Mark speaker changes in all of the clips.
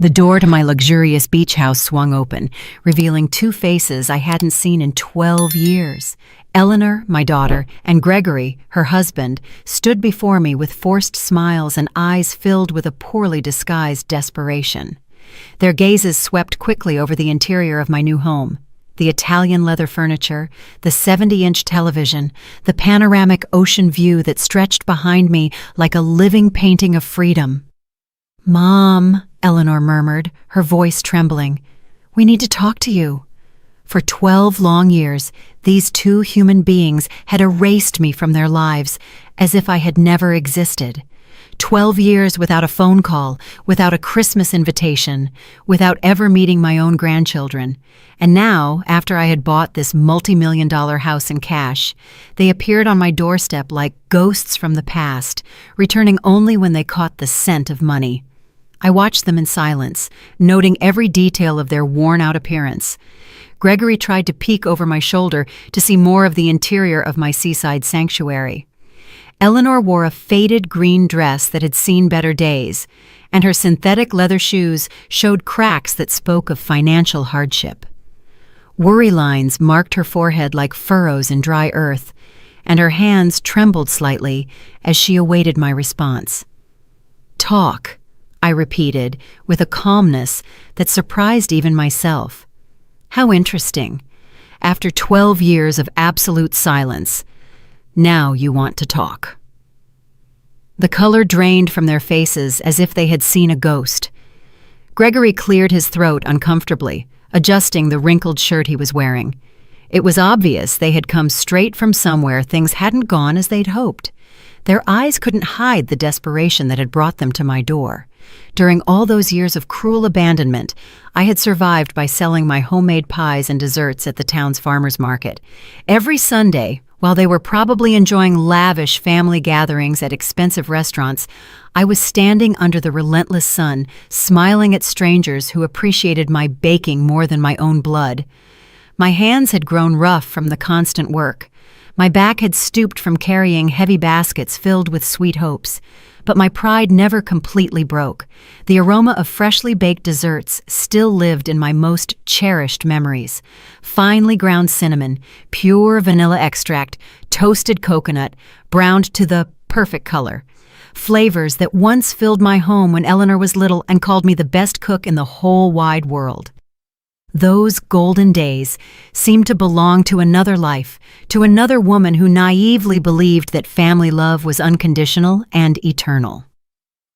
Speaker 1: The door to my luxurious beach house swung open, revealing two faces I hadn't seen in 12 years. Eleanor, my daughter, and Gregory, her husband, stood before me with forced smiles and eyes filled with a poorly disguised desperation. Their gazes swept quickly over the interior of my new home. The Italian leather furniture, the 70-inch television, the panoramic ocean view that stretched behind me like a living painting of freedom. "Mom," Eleanor murmured, her voice trembling, "we need to talk to you." For 12 long years, these two human beings had erased me from their lives, as if I had never existed. 12 years without a phone call, without a Christmas invitation, without ever meeting my own grandchildren. And now, after I had bought this multi-million-dollar house in cash, they appeared on my doorstep like ghosts from the past, returning only when they caught the scent of money. I watched them in silence, noting every detail of their worn-out appearance. Gregory tried to peek over my shoulder to see more of the interior of my seaside sanctuary. Eleanor wore a faded green dress that had seen better days, and her synthetic leather shoes showed cracks that spoke of financial hardship. Worry lines marked her forehead like furrows in dry earth, and her hands trembled slightly as she awaited my response. "Talk," I repeated with a calmness that surprised even myself. How interesting. After 12 years of absolute silence, now you want to talk. The color drained from their faces as if they had seen a ghost. Gregory cleared his throat uncomfortably, adjusting the wrinkled shirt he was wearing. It was obvious they had come straight from somewhere things hadn't gone as they'd hoped. Their eyes couldn't hide the desperation that had brought them to my door. During all those years of cruel abandonment, I had survived by selling my homemade pies and desserts at the town's farmers market. Every Sunday, while they were probably enjoying lavish family gatherings at expensive restaurants, I was standing under the relentless sun, smiling at strangers who appreciated my baking more than my own blood. My hands had grown rough from the constant work. My back had stooped from carrying heavy baskets filled with sweet hopes. But my pride never completely broke. The aroma of freshly baked desserts still lived in my most cherished memories. Finely ground cinnamon, pure vanilla extract, toasted coconut, browned to the perfect color. Flavors that once filled my home when Eleanor was little and called me the best cook in the whole wide world. Those golden days seemed to belong to another life, to another woman who naively believed that family love was unconditional and eternal.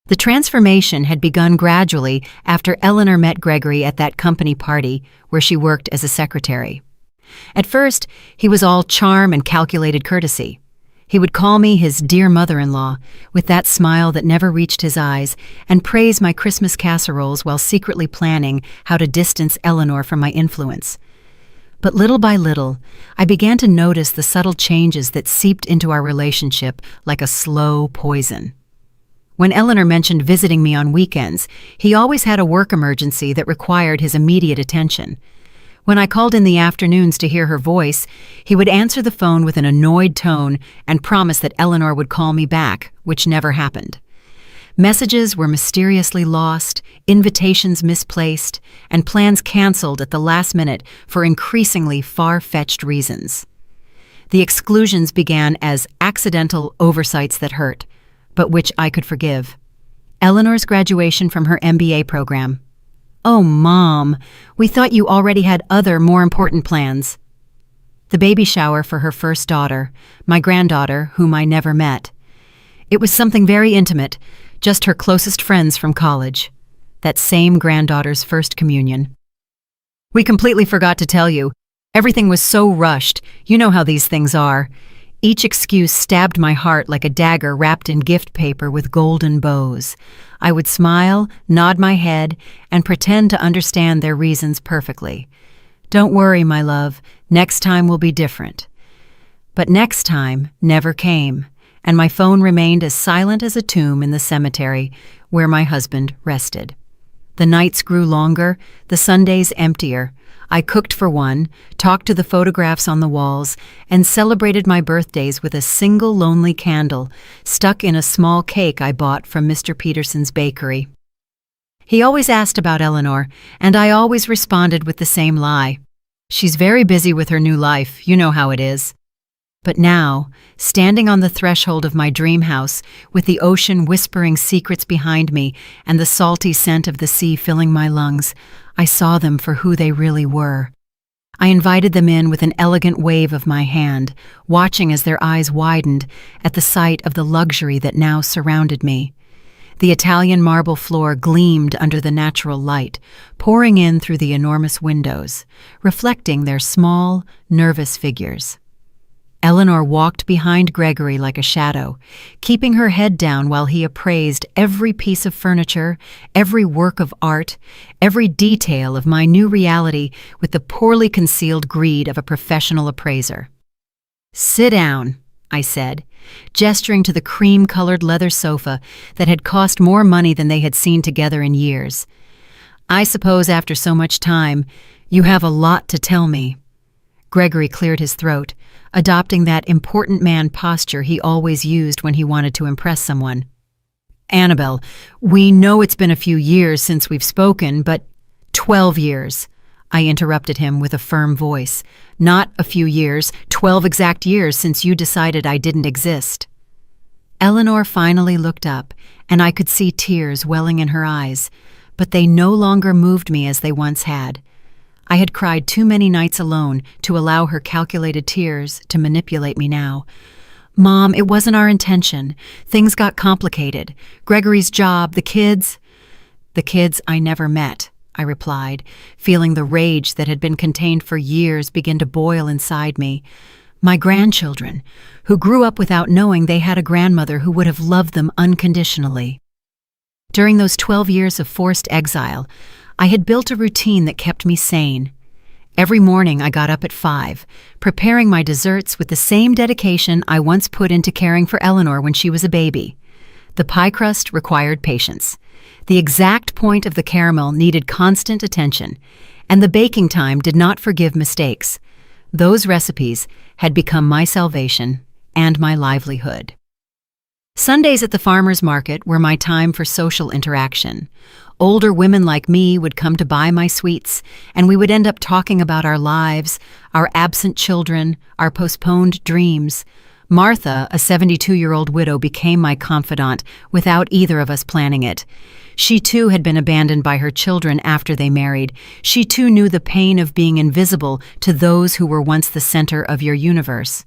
Speaker 1: The transformation had begun gradually after Eleanor met Gregory at that company party where she worked as a secretary. At first, he was all charm and calculated courtesy. He would call me his dear mother-in-law, with that smile that never reached his eyes, and praise my Christmas casseroles while secretly planning how to distance Eleanor from my influence. But little by little, I began to notice the subtle changes that seeped into our relationship like a slow poison. When Eleanor mentioned visiting me on weekends, he always had a work emergency that required his immediate attention. When I called in the afternoons to hear her voice, he would answer the phone with an annoyed tone and promise that Eleanor would call me back, which never happened. Messages were mysteriously lost, invitations misplaced, and plans canceled at the last minute for increasingly far-fetched reasons. The exclusions began as accidental oversights that hurt, but which I could forgive. Eleanor's graduation from her MBA program. "Oh, Mom, we thought you already had other, more important plans." The baby shower for her first daughter, my granddaughter, whom I never met. It was something very intimate, just her closest friends from college. That same granddaughter's first communion. "We completely forgot to tell you. Everything was so rushed. You know how these things are." Each excuse stabbed my heart like a dagger wrapped in gift paper with golden bows. I would smile, nod my head, and pretend to understand their reasons perfectly. "Don't worry, my love. Next time will be different." But next time never came, and my phone remained as silent as a tomb in the cemetery where my husband rested. The nights grew longer, the Sundays emptier. I cooked for one, talked to the photographs on the walls, and celebrated my birthdays with a single lonely candle stuck in a small cake I bought from Mr. Peterson's bakery. He always asked about Eleanor, and I always responded with the same lie. She's very busy with her new life, you know how it is. But now, standing on the threshold of my dream house, with the ocean whispering secrets behind me and the salty scent of the sea filling my lungs, I saw them for who they really were. I invited them in with an elegant wave of my hand, watching as their eyes widened at the sight of the luxury that now surrounded me. The Italian marble floor gleamed under the natural light, pouring in through the enormous windows, reflecting their small, nervous figures. Eleanor walked behind Gregory like a shadow, keeping her head down while he appraised every piece of furniture, every work of art, every detail of my new reality with the poorly concealed greed of a professional appraiser. "Sit down," I said, gesturing to the cream-colored leather sofa that had cost more money than they had seen together in years. "I suppose after so much time, you have a lot to tell me." Gregory cleared his throat, adopting that important man posture he always used when he wanted to impress someone. "Annabelle, we know it's been a few years since we've spoken, but 12 years, I interrupted him with a firm voice. "Not a few years, 12 exact years since you decided I didn't exist." Eleanor finally looked up, and I could see tears welling in her eyes, but they no longer moved me as they once had. I had cried too many nights alone to allow her calculated tears to manipulate me now. "Mom, it wasn't our intention. Things got complicated. Gregory's job, the kids—" "The kids I never met," I replied, feeling the rage that had been contained for years begin to boil inside me. "My grandchildren, who grew up without knowing they had a grandmother who would have loved them unconditionally." During those 12 years of forced exile, I had built a routine that kept me sane. Every morning I got up at 5, preparing my desserts with the same dedication I once put into caring for Eleanor when she was a baby. The pie crust required patience. The exact point of the caramel needed constant attention, and the baking time did not forgive mistakes. Those recipes had become my salvation and my livelihood. Sundays at the farmer's market were my time for social interaction. Older women like me would come to buy my sweets, and we would end up talking about our lives, our absent children, our postponed dreams. Martha, a 72-year-old widow, became my confidant without either of us planning it. She too had been abandoned by her children after they married. She too knew the pain of being invisible to those who were once the center of your universe.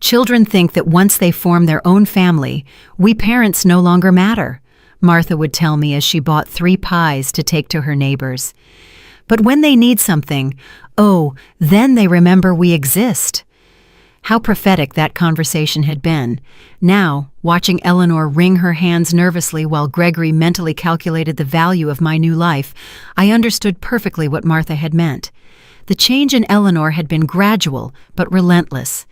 Speaker 1: Children think that once they form their own family, we parents no longer matter, Martha would tell me as she bought 3 pies to take to her neighbors. But when they need something, oh, then they remember we exist. How prophetic that conversation had been. Now, watching Eleanor wring her hands nervously while Gregory mentally calculated the value of my new life, I understood perfectly what Martha had meant. The change in Eleanor had been gradual, but relentless.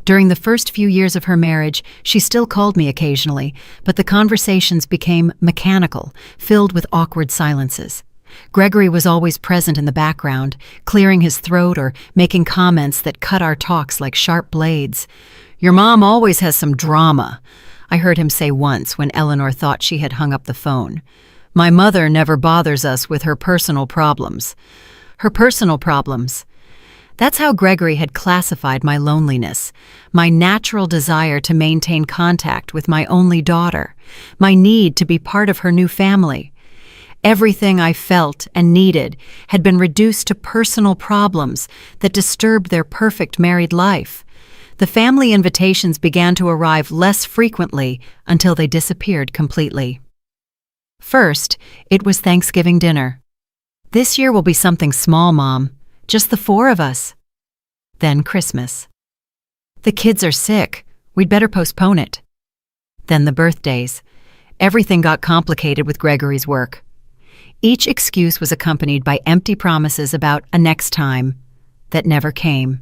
Speaker 1: During the first few years of her marriage, she still called me occasionally, but the conversations became mechanical, filled with awkward silences. Gregory was always present in the background, clearing his throat or making comments that cut our talks like sharp blades. "Your mom always has some drama," I heard him say once when Eleanor thought she had hung up the phone. "My mother never bothers us with her personal problems." Her personal problems. That's how Gregory had classified my loneliness, my natural desire to maintain contact with my only daughter, my need to be part of her new family. Everything I felt and needed had been reduced to personal problems that disturbed their perfect married life. The family invitations began to arrive less frequently until they disappeared completely. First, it was Thanksgiving dinner. "This year will be something small, Mom. Just the 4 of us." Then Christmas. "The kids are sick. We'd better postpone it." Then the birthdays. Everything got complicated with Gregory's work. Each excuse was accompanied by empty promises about a next time that never came.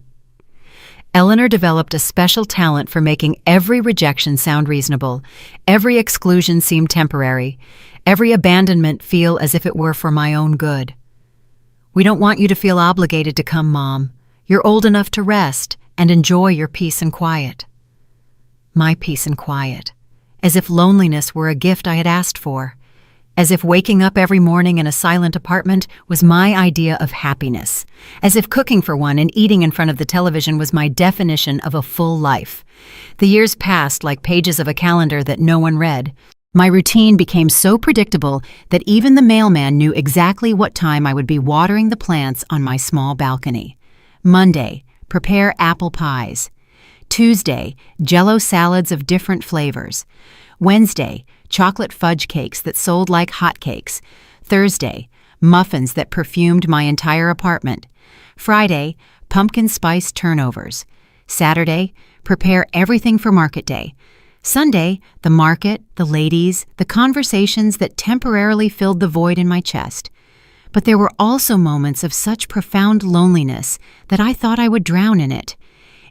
Speaker 1: Eleanor developed a special talent for making every rejection sound reasonable, every exclusion seem temporary, every abandonment feel as if it were for my own good. "We don't want you to feel obligated to come, Mom. You're old enough to rest and enjoy your peace and quiet." My peace and quiet, as if loneliness were a gift I had asked for. As if waking up every morning in a silent apartment was my idea of happiness. As if cooking for one and eating in front of the television was my definition of a full life. The years passed like pages of a calendar that no one read. My routine became so predictable that even the mailman knew exactly what time I would be watering the plants on my small balcony. Monday, prepare apple pies. Tuesday, Jell-O salads of different flavors. Wednesday, chocolate fudge cakes that sold like hotcakes. Thursday, muffins that perfumed my entire apartment. Friday, pumpkin spice turnovers. Saturday, prepare everything for market day. Sunday, the market, the ladies, the conversations that temporarily filled the void in my chest. But there were also moments of such profound loneliness that I thought I would drown in it.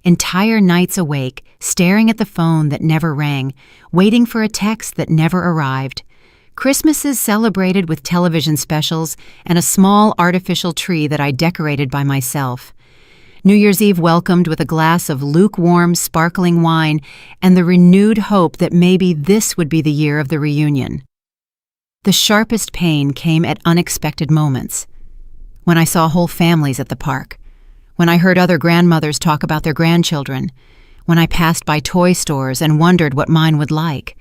Speaker 1: Entire nights awake, staring at the phone that never rang, waiting for a text that never arrived. Christmases celebrated with television specials and a small artificial tree that I decorated by myself. New Year's Eve welcomed with a glass of lukewarm, sparkling wine and the renewed hope that maybe this would be the year of the reunion. The sharpest pain came at unexpected moments. When I saw whole families at the park. When I heard other grandmothers talk about their grandchildren, when I passed by toy stores and wondered what mine would like.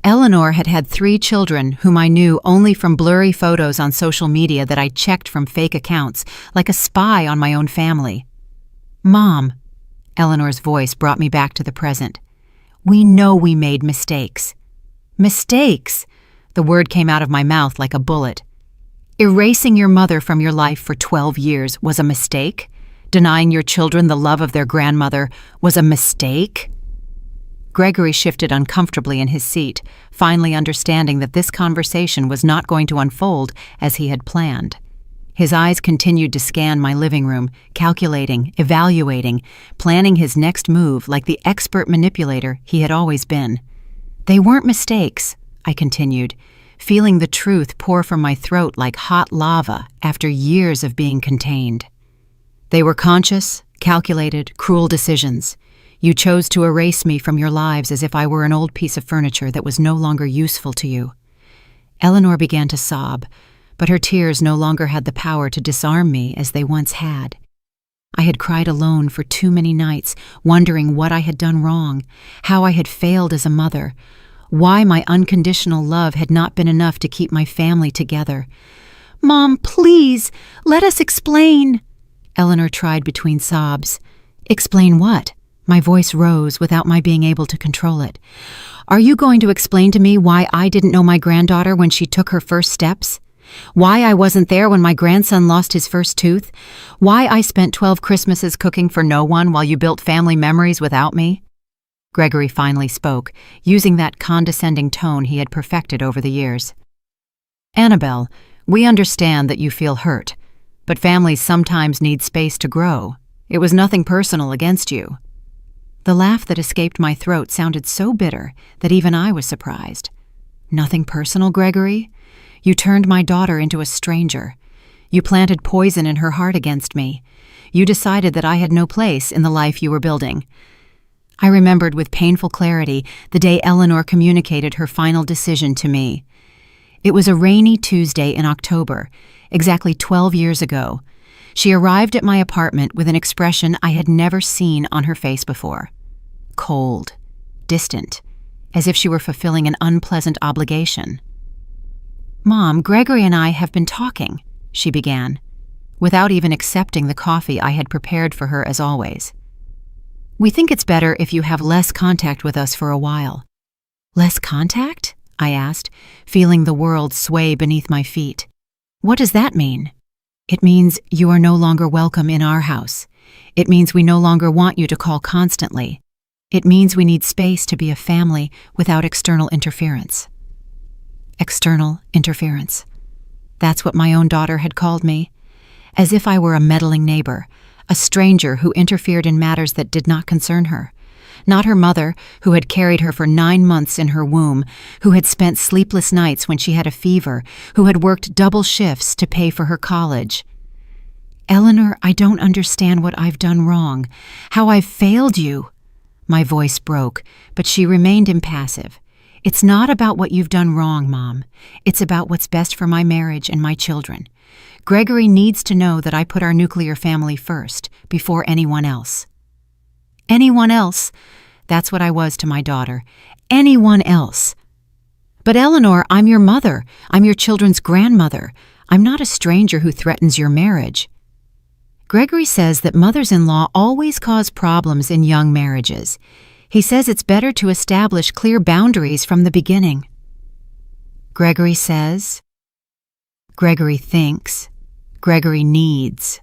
Speaker 1: Eleanor had had 3 children whom I knew only from blurry photos on social media that I checked from fake accounts, like a spy on my own family. Mom, Eleanor's voice brought me back to the present. We know we made mistakes. Mistakes! The word came out of my mouth like a bullet. Erasing your mother from your life for 12 years was a mistake? Denying your children the love of their grandmother was a mistake? Gregory shifted uncomfortably in his seat, finally understanding that this conversation was not going to unfold as he had planned. His eyes continued to scan my living room, calculating, evaluating, planning his next move like the expert manipulator he had always been. They weren't mistakes, I continued, feeling the truth pour from my throat like hot lava after years of being contained. They were conscious, calculated, cruel decisions. You chose to erase me from your lives as if I were an old piece of furniture that was no longer useful to you. Eleanor began to sob, but her tears no longer had the power to disarm me as they once had. I had cried alone for too many nights, wondering what I had done wrong, how I had failed as a mother, why my unconditional love had not been enough to keep my family together. Mom, please, let us explain. Eleanor tried between sobs. Explain what? My voice rose without my being able to control it. Are you going to explain to me why I didn't know my granddaughter when she took her first steps? Why I wasn't there when my grandson lost his first tooth? Why I spent 12 Christmases cooking for no one while you built family memories without me? Gregory finally spoke, using that condescending tone he had perfected over the years. Annabelle, we understand that you feel hurt. But families sometimes need space to grow. It was nothing personal against you. The laugh that escaped my throat sounded so bitter that even I was surprised. Nothing personal, Gregory? You turned my daughter into a stranger. You planted poison in her heart against me. You decided that I had no place in the life you were building. I remembered with painful clarity the day Eleanor communicated her final decision to me. It was a rainy Tuesday in October, exactly 12 years ago. She arrived at my apartment with an expression I had never seen on her face before. Cold, distant, as if she were fulfilling an unpleasant obligation. Mom, Gregory and I have been talking, she began, without even accepting the coffee I had prepared for her as always. We think it's better if you have less contact with us for a while. Less contact? I asked, feeling the world sway beneath my feet. What does that mean? It means you are no longer welcome in our house. It means we no longer want you to call constantly. It means we need space to be a family without external interference. External interference. That's what my own daughter had called me. As if I were a meddling neighbor, a stranger who interfered in matters that did not concern her. Not her mother, who had carried her for 9 months in her womb, who had spent sleepless nights when she had a fever, who had worked double shifts to pay for her college. Eleanor, I don't understand what I've done wrong, how I've failed you. My voice broke, but she remained impassive. It's not about what you've done wrong, Mom. It's about what's best for my marriage and my children. Gregory needs to know that I put our nuclear family first, before anyone else. Anyone else? That's what I was to my daughter. Anyone else. But Eleanor, I'm your mother. I'm your children's grandmother. I'm not a stranger who threatens your marriage. Gregory says that mothers-in-law always cause problems in young marriages. He says it's better to establish clear boundaries from the beginning. Gregory says, Gregory thinks, Gregory needs.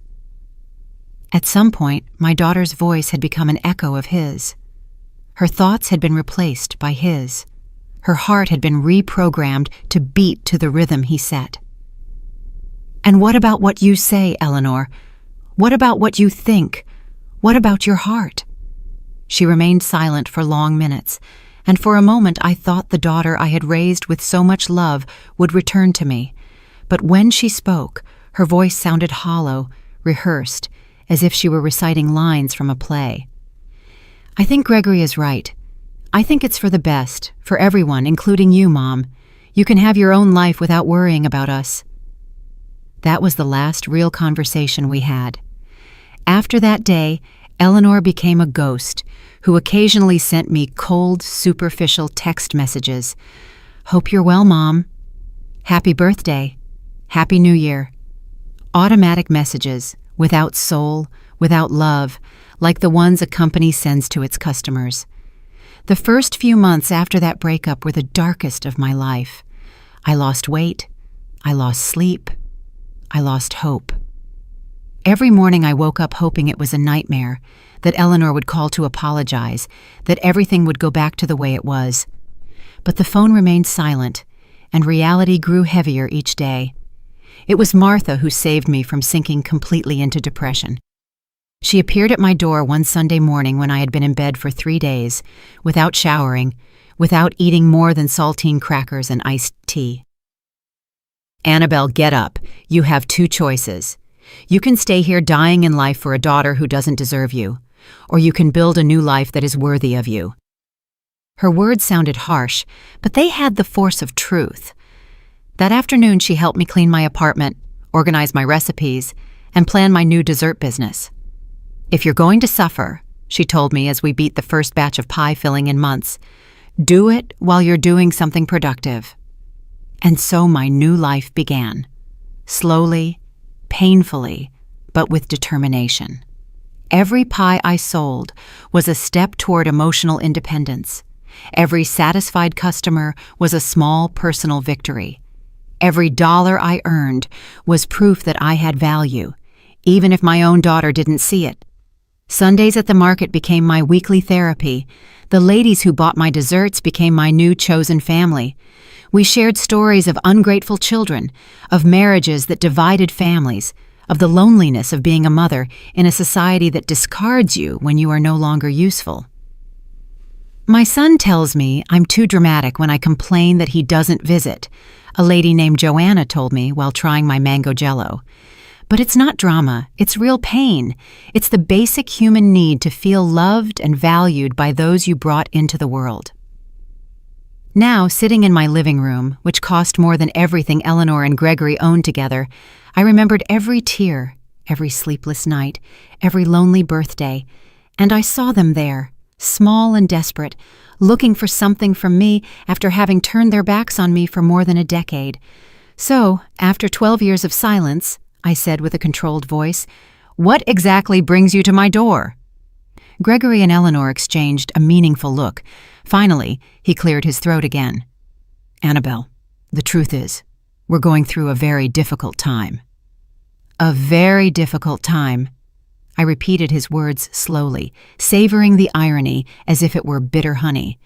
Speaker 1: At some point, my daughter's voice had become an echo of his. Her thoughts had been replaced by his. Her heart had been reprogrammed to beat to the rhythm he set. And what about what you say, Eleanor? What about what you think? What about your heart? She remained silent for long minutes, and for a moment I thought the daughter I had raised with so much love would return to me. But when she spoke, her voice sounded hollow, rehearsed, as if she were reciting lines from a play. I think Gregory is right. I think it's for the best, for everyone, including you, Mom. You can have your own life without worrying about us. That was the last real conversation we had. After that day, Eleanor became a ghost who occasionally sent me cold, superficial text messages. Hope you're well, Mom. Happy birthday. Happy New Year. Automatic messages, without soul, without love, like the ones a company sends to its customers. The first few months after that breakup were the darkest of my life. I lost weight. I lost sleep. I lost hope. Every morning I woke up hoping it was a nightmare, that Eleanor would call to apologize, that everything would go back to the way it was. But the phone remained silent, and reality grew heavier each day. It was Martha who saved me from sinking completely into depression. She appeared at my door one Sunday morning when I had been in bed for 3 days, without showering, without eating more than saltine crackers and iced tea. Annabelle, get up. You have 2 choices. You can stay here dying in life for a daughter who doesn't deserve you, or you can build a new life that is worthy of you. Her words sounded harsh, but they had the force of truth. That afternoon she helped me clean my apartment, organize my recipes, and plan my new dessert business. If you're going to suffer, she told me as we beat the first batch of pie filling in months, do it while you're doing something productive. And so my new life began. Slowly, painfully, but with determination. Every pie I sold was a step toward emotional independence. Every satisfied customer was a small personal victory. Every dollar I earned was proof that I had value, even if my own daughter didn't see it. Sundays at the market became my weekly therapy. The ladies who bought my desserts became my new chosen family. We shared stories of ungrateful children, of marriages that divided families, of the loneliness of being a mother in a society that discards you when you are no longer useful. My son tells me I'm too dramatic when I complain that he doesn't visit, a lady named Joanna told me while trying my mango jello. But it's not drama, it's real pain. It's the basic human need to feel loved and valued by those you brought into the world. Now, sitting in my living room, which cost more than everything Eleanor and Gregory owned together, I remembered every tear, every sleepless night, every lonely birthday, and I saw them there, small and desperate, looking for something from me after having turned their backs on me for more than a decade. So, after 12 years of silence, I said with a controlled voice, "What exactly brings you to my door?" Gregory and Eleanor exchanged a meaningful look. Finally, he cleared his throat again. "Annabelle, the truth is, we're going through a very difficult time." "A very difficult time." I repeated his words slowly, savoring the irony as if it were bitter honey.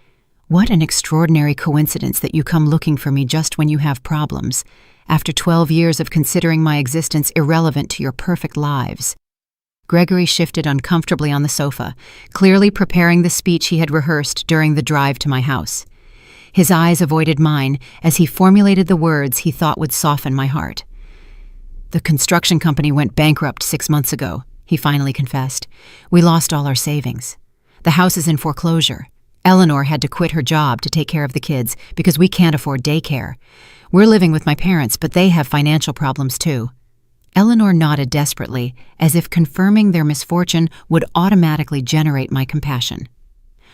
Speaker 1: What an extraordinary coincidence that you come looking for me just when you have problems, after 12 years of considering my existence irrelevant to your perfect lives. Gregory shifted uncomfortably on the sofa, clearly preparing the speech he had rehearsed during the drive to my house. His eyes avoided mine as he formulated the words he thought would soften my heart. "The construction company went bankrupt 6 months ago," he finally confessed. "We lost all our savings. The house is in foreclosure. Eleanor had to quit her job to take care of the kids because we can't afford daycare. We're living with my parents, but they have financial problems too. Eleanor nodded desperately, as if confirming their misfortune would automatically generate my compassion.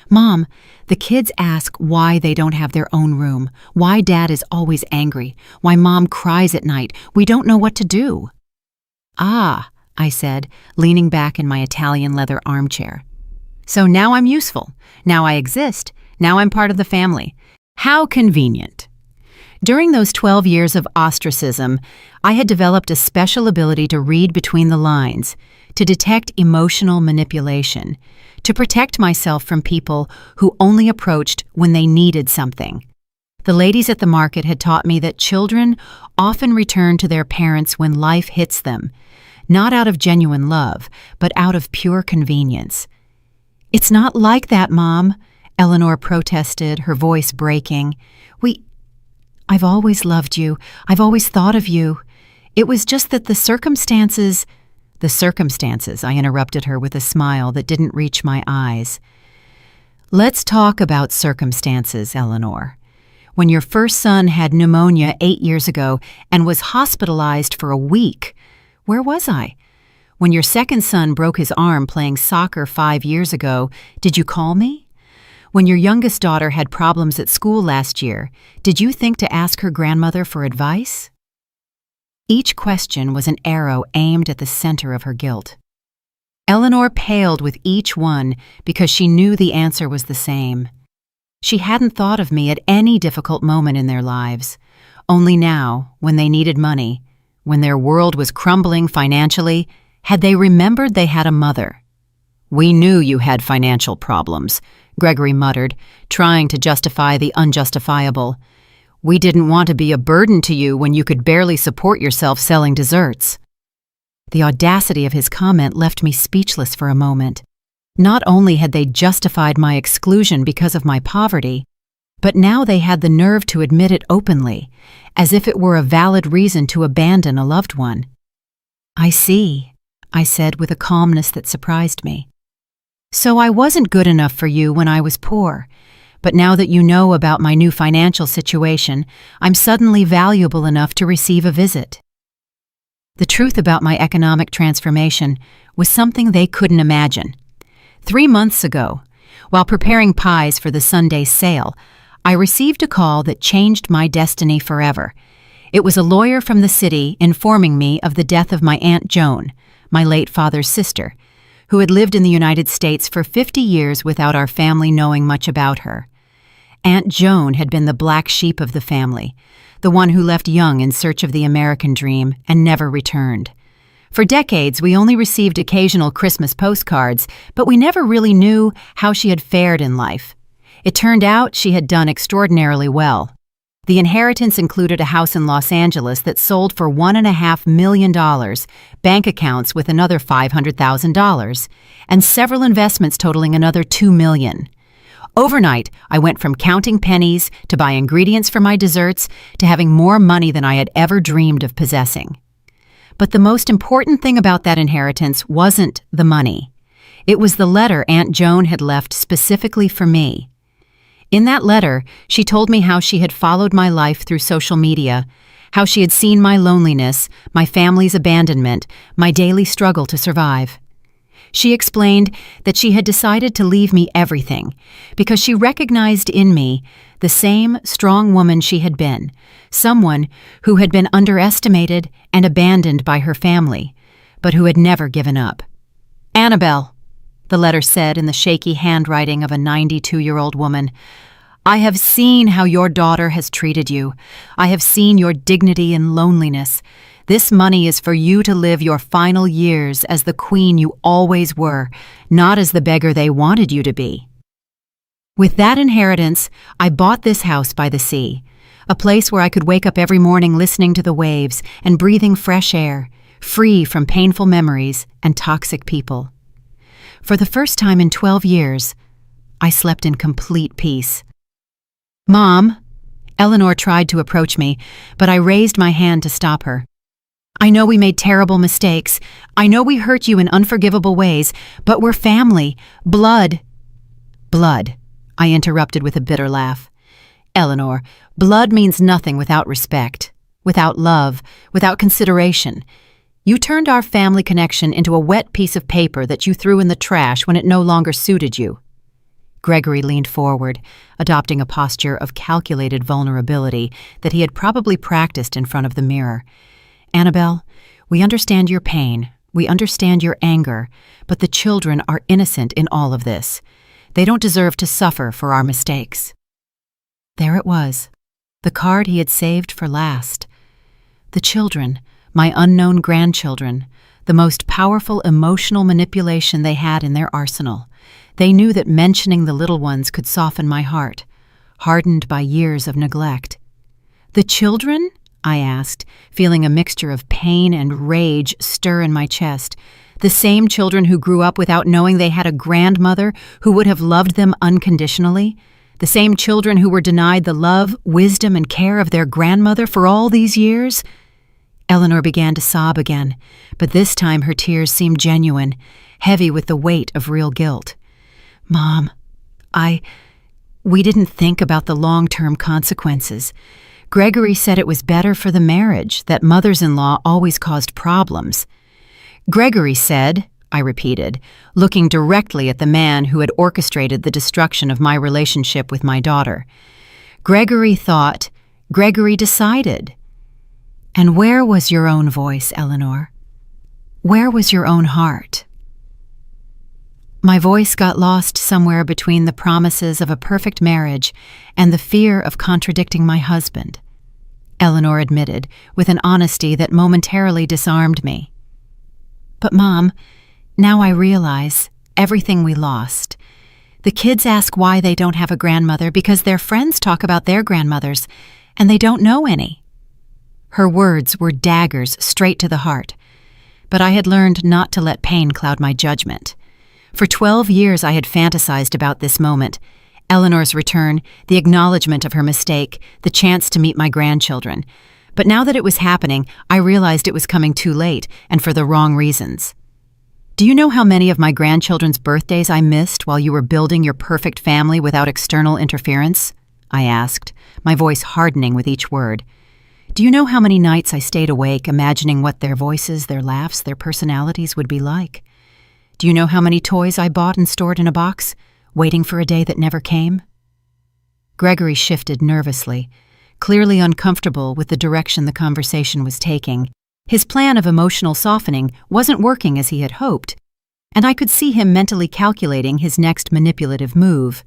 Speaker 1: Mom, the kids ask why they don't have their own room, why Dad is always angry, why Mom cries at night. We don't know what to do. Ah, I said, leaning back in my Italian leather armchair. So now I'm useful. Now I exist. Now I'm part of the family. How convenient. During those 12 years of ostracism, I had developed a special ability to read between the lines, to detect emotional manipulation, to protect myself from people who only approached when they needed something. The ladies at the market had taught me that children often return to their parents when life hits them, not out of genuine love, but out of pure convenience. "It's not like that, Mom," Eleanor protested, her voice breaking. I've always loved you. I've always thought of you. It was just that the circumstances, I interrupted her with a smile that didn't reach my eyes. Let's talk about circumstances, Eleanor. When your first son had pneumonia 8 years ago and was hospitalized for a week, where was I? When your second son broke his arm playing soccer 5 years ago, did you call me? When your youngest daughter had problems at school last year, did you think to ask her grandmother for advice? Each question was an arrow aimed at the center of her guilt. Eleanor paled with each one because she knew the answer was the same. She hadn't thought of me at any difficult moment in their lives. Only now, when they needed money, when their world was crumbling financially, had they remembered they had a mother. "We knew you had financial problems," Gregory muttered, trying to justify the unjustifiable. "We didn't want to be a burden to you when you could barely support yourself selling desserts." The audacity of his comment left me speechless for a moment. Not only had they justified my exclusion because of my poverty, but now they had the nerve to admit it openly, as if it were a valid reason to abandon a loved one. "I see," I said with a calmness that surprised me. "So I wasn't good enough for you when I was poor, but now that you know about my new financial situation, I'm suddenly valuable enough to receive a visit." The truth about my economic transformation was something they couldn't imagine. 3 months ago, while preparing pies for the Sunday sale, I received a call that changed my destiny forever. It was a lawyer from the city informing me of the death of my Aunt Joan, my late father's sister, who had lived in the United States for 50 years without our family knowing much about her. Aunt Joan had been the black sheep of the family, the one who left young in search of the American dream and never returned. For decades, we only received occasional Christmas postcards, but we never really knew how she had fared in life. It turned out she had done extraordinarily well. The inheritance included a house in Los Angeles that sold for $1.5 million, bank accounts with another $500,000, and several investments totaling another $2 million. Overnight, I went from counting pennies to buy ingredients for my desserts to having more money than I had ever dreamed of possessing. But the most important thing about that inheritance wasn't the money. It was the letter Aunt Joan had left specifically for me. In that letter, she told me how she had followed my life through social media, how she had seen my loneliness, my family's abandonment, my daily struggle to survive. She explained that she had decided to leave me everything because she recognized in me the same strong woman she had been, someone who had been underestimated and abandoned by her family, but who had never given up. "Annabelle," the letter said in the shaky handwriting of a 92-year-old woman, "I have seen how your daughter has treated you. I have seen your dignity in loneliness. This money is for you to live your final years as the queen you always were, not as the beggar they wanted you to be." With that inheritance, I bought this house by the sea, a place where I could wake up every morning listening to the waves and breathing fresh air, free from painful memories and toxic people. For the first time in 12 years, I slept in complete peace. "Mom," Eleanor tried to approach me, but I raised my hand to stop her. "I know we made terrible mistakes. I know we hurt you in unforgivable ways, but we're family. Blood." "Blood," I interrupted with a bitter laugh. Eleanor, blood means nothing without respect, without love, without consideration. You turned our family connection into a wet piece of paper that you threw in the trash when it no longer suited you. Gregory leaned forward, adopting a posture of calculated vulnerability that he had probably practiced in front of the mirror. Annabelle, we understand your pain, we understand your anger, but the children are innocent in all of this. They don't deserve to suffer for our mistakes. There it was, the card he had saved for last. The children, my unknown grandchildren, the most powerful emotional manipulation they had in their arsenal. They knew that mentioning the little ones could soften my heart, hardened by years of neglect. The children? I asked, feeling a mixture of pain and rage stir in my chest. The same children who grew up without knowing they had a grandmother who would have loved them unconditionally? The same children who were denied the love, wisdom, and care of their grandmother for all these years? Eleanor began to sob again, but this time her tears seemed genuine, heavy with the weight of real guilt. Mom, we didn't think about the long-term consequences. Gregory said it was better for the marriage, that mothers-in-law always caused problems. Gregory said, I repeated, looking directly at the man who had orchestrated the destruction of my relationship with my daughter. Gregory thought, Gregory decided. And where was your own voice, Eleanor? Where was your own heart? My voice got lost somewhere between the promises of a perfect marriage and the fear of contradicting my husband, Eleanor admitted, with an honesty that momentarily disarmed me. But Mom, now I realize everything we lost. The kids ask why they don't have a grandmother because their friends talk about their grandmothers, and they don't know any. Her words were daggers straight to the heart, but I had learned not to let pain cloud my judgment. For 12 years I had fantasized about this moment, Eleanor's return, the acknowledgement of her mistake, the chance to meet my grandchildren. But now that it was happening, I realized it was coming too late, and for the wrong reasons. Do you know how many of my grandchildren's birthdays I missed while you were building your perfect family without external interference? I asked, my voice hardening with each word. Do you know how many nights I stayed awake imagining what their voices, their laughs, their personalities would be like? Do you know how many toys I bought and stored in a box, waiting for a day that never came? Gregory shifted nervously, clearly uncomfortable with the direction the conversation was taking. His plan of emotional softening wasn't working as he had hoped, and I could see him mentally calculating his next manipulative move.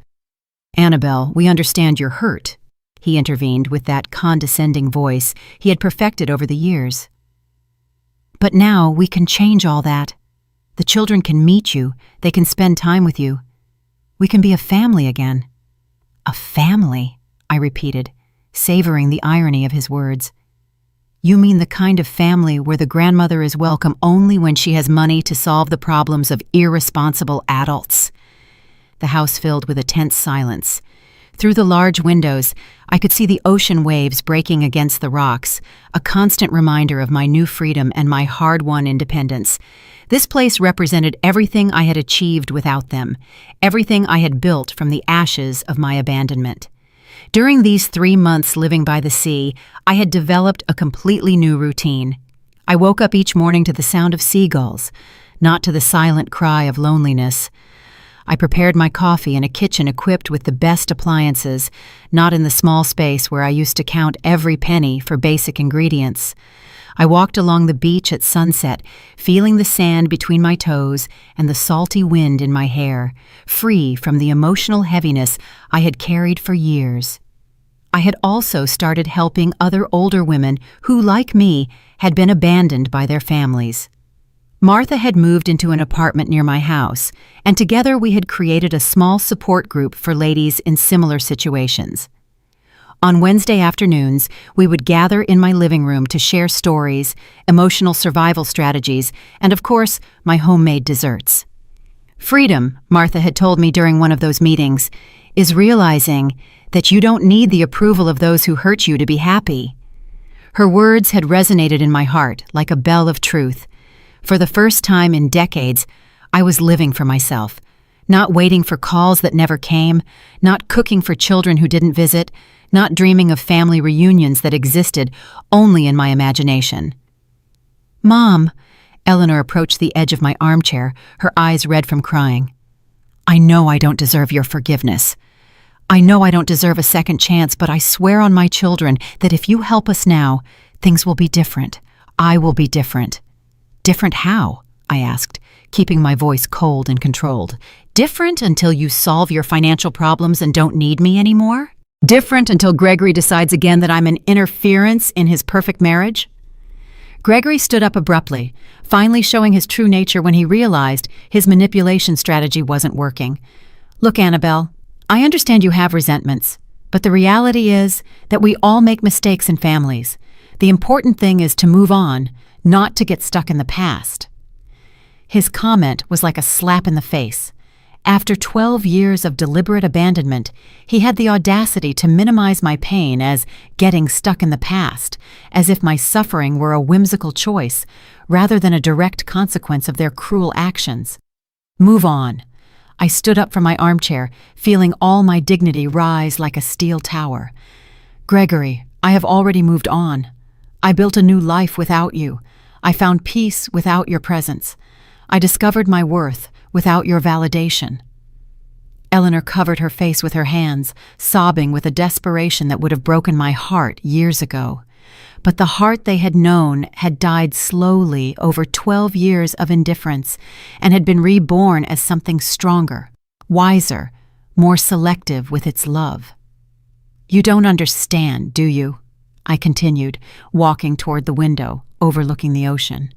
Speaker 1: Annabelle, we understand you're hurt, he intervened with that condescending voice he had perfected over the years. But now we can change all that. The children can meet you, they can spend time with you. We can be a family again. A family, I repeated, savoring the irony of his words. You mean the kind of family where the grandmother is welcome only when she has money to solve the problems of irresponsible adults? The house filled with a tense silence. Through the large windows, I could see the ocean waves breaking against the rocks, a constant reminder of my new freedom and my hard-won independence. This place represented everything I had achieved without them, everything I had built from the ashes of my abandonment. During these 3 months living by the sea, I had developed a completely new routine. I woke up each morning to the sound of seagulls, not to the silent cry of loneliness. I prepared my coffee in a kitchen equipped with the best appliances, not in the small space where I used to count every penny for basic ingredients. I walked along the beach at sunset, feeling the sand between my toes and the salty wind in my hair, free from the emotional heaviness I had carried for years. I had also started helping other older women who, like me, had been abandoned by their families. Martha had moved into an apartment near my house, and together we had created a small support group for ladies in similar situations. On Wednesday afternoons, we would gather in my living room to share stories, emotional survival strategies, and of course, my homemade desserts. Freedom, Martha had told me during one of those meetings, is realizing that you don't need the approval of those who hurt you to be happy. Her words had resonated in my heart like a bell of truth. For the first time in decades, I was living for myself, not Not waiting for calls that never came, not cooking for children who didn't visit, not dreaming of family reunions that existed only in my imagination. "Mom," Eleanor approached the edge of my armchair, her eyes red from crying. "I know I don't deserve your forgiveness. I know I don't deserve a second chance, but I swear on my children that if you help us now, things will be different. I will be different." "Different how?" I asked, keeping my voice cold and controlled. "Different until you solve your financial problems and don't need me anymore? Different until Gregory decides again that I'm an interference in his perfect marriage?" Gregory stood up abruptly, finally showing his true nature when he realized his manipulation strategy wasn't working. "Look, Annabelle, I understand you have resentments, but the reality is that we all make mistakes in families. The important thing is to move on, not to get stuck in the past." His comment was like a slap in the face. After 12 years of deliberate abandonment, he had the audacity to minimize my pain as getting stuck in the past, as if my suffering were a whimsical choice rather than a direct consequence of their cruel actions. "Move on." I stood up from my armchair, feeling all my dignity rise like a steel tower. "Gregory, I have already moved on. I built a new life without you. I found peace without your presence. I discovered my worth without your validation." Eleanor covered her face with her hands, sobbing with a desperation that would have broken my heart years ago. But the heart they had known had died slowly over 12 years of indifference and had been reborn as something stronger, wiser, more selective with its love. "You don't understand, do you?" I continued, walking toward the window, overlooking the ocean.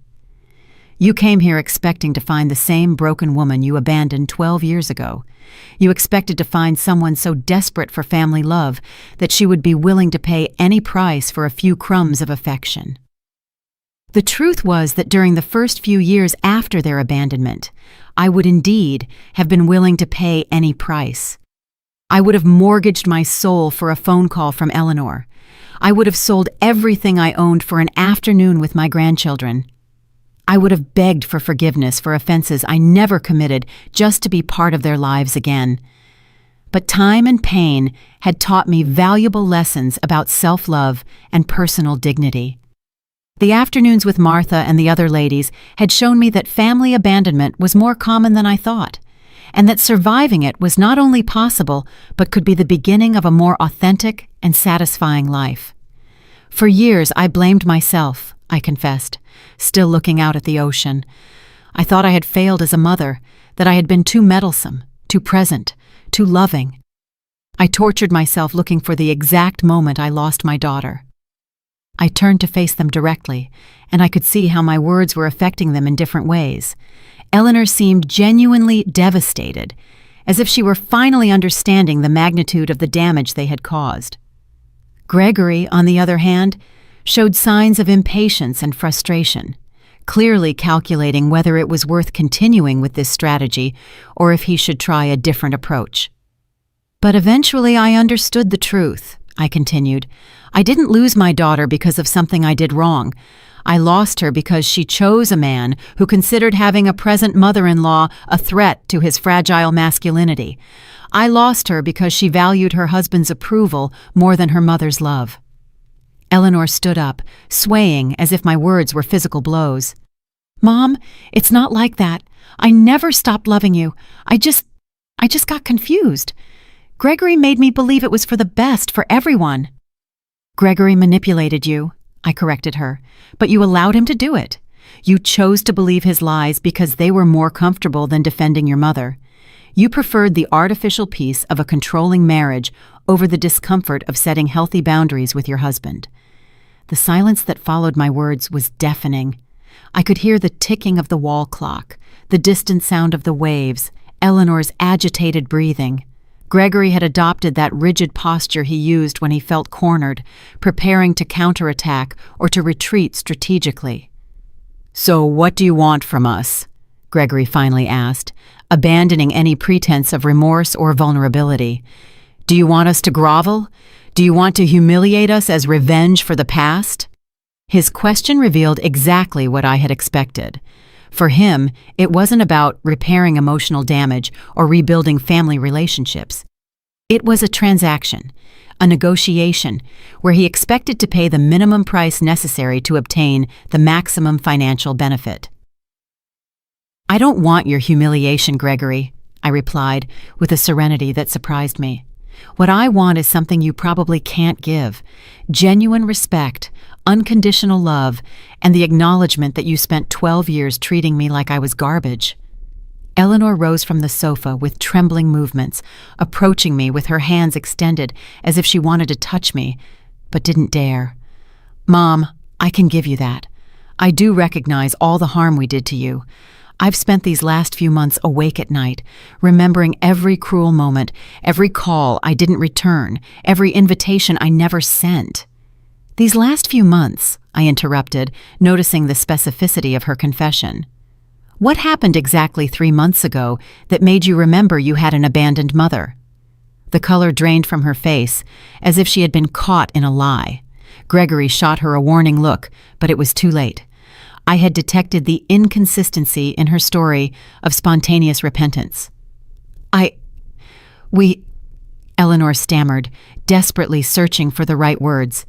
Speaker 1: "You came here expecting to find the same broken woman you abandoned 12 years ago. You expected to find someone so desperate for family love that she would be willing to pay any price for a few crumbs of affection." The truth was that during the first few years after their abandonment, I would indeed have been willing to pay any price. I would have mortgaged my soul for a phone call from Eleanor. I would have sold everything I owned for an afternoon with my grandchildren. I would have begged for forgiveness for offenses I never committed just to be part of their lives again. But time and pain had taught me valuable lessons about self-love and personal dignity. The afternoons with Martha and the other ladies had shown me that family abandonment was more common than I thought, and that surviving it was not only possible, but could be the beginning of a more authentic and satisfying life. For years I blamed myself, I confessed, still looking out at the ocean. I thought I had failed as a mother, that I had been too meddlesome, too present, too loving. I tortured myself looking for the exact moment I lost my daughter. I turned to face them directly, and I could see how my words were affecting them in different ways. Eleanor seemed genuinely devastated, as if she were finally understanding the magnitude of the damage they had caused. Gregory, on the other hand, showed signs of impatience and frustration, clearly calculating whether it was worth continuing with this strategy or if he should try a different approach. "But eventually I understood the truth," I continued. "I didn't lose my daughter because of something I did wrong. I lost her because she chose a man who considered having a present mother-in-law a threat to his fragile masculinity. I lost her because she valued her husband's approval more than her mother's love." Eleanor stood up, swaying as if my words were physical blows. "Mom, it's not like that. I never stopped loving you. I just got confused. Gregory made me believe it was for the best for everyone." "Gregory manipulated you," I corrected her, "but you allowed him to do it. You chose to believe his lies because they were more comfortable than defending your mother. You preferred the artificial peace of a controlling marriage over the discomfort of setting healthy boundaries with your husband." The silence that followed my words was deafening. I could hear the ticking of the wall clock, the distant sound of the waves, Eleanor's agitated breathing. Gregory had adopted that rigid posture he used when he felt cornered, preparing to counterattack or to retreat strategically. "So what do you want from us?" Gregory finally asked, abandoning any pretense of remorse or vulnerability. "Do you want us to grovel? Do you want to humiliate us as revenge for the past?" His question revealed exactly what I had expected. For him, it wasn't about repairing emotional damage or rebuilding family relationships. It was a transaction, a negotiation, where he expected to pay the minimum price necessary to obtain the maximum financial benefit. "I don't want your humiliation, Gregory," I replied with a serenity that surprised me. "What I want is something you probably can't give: genuine respect, unconditional love, and the acknowledgement that you spent 12 years treating me like I was garbage." Eleanor rose from the sofa with trembling movements, approaching me with her hands extended as if she wanted to touch me, but didn't dare. "Mom, I can give you that. I do recognize all the harm we did to you. I've spent these last few months awake at night, remembering every cruel moment, every call I didn't return, every invitation I never sent." "These last few months," I interrupted, noticing the specificity of her confession. "What happened exactly 3 months ago that made you remember you had an abandoned mother?" The color drained from her face, as if she had been caught in a lie. Gregory shot her a warning look, but it was too late. I had detected the inconsistency in her story of spontaneous repentance. We, Eleanor stammered, desperately searching for the right words.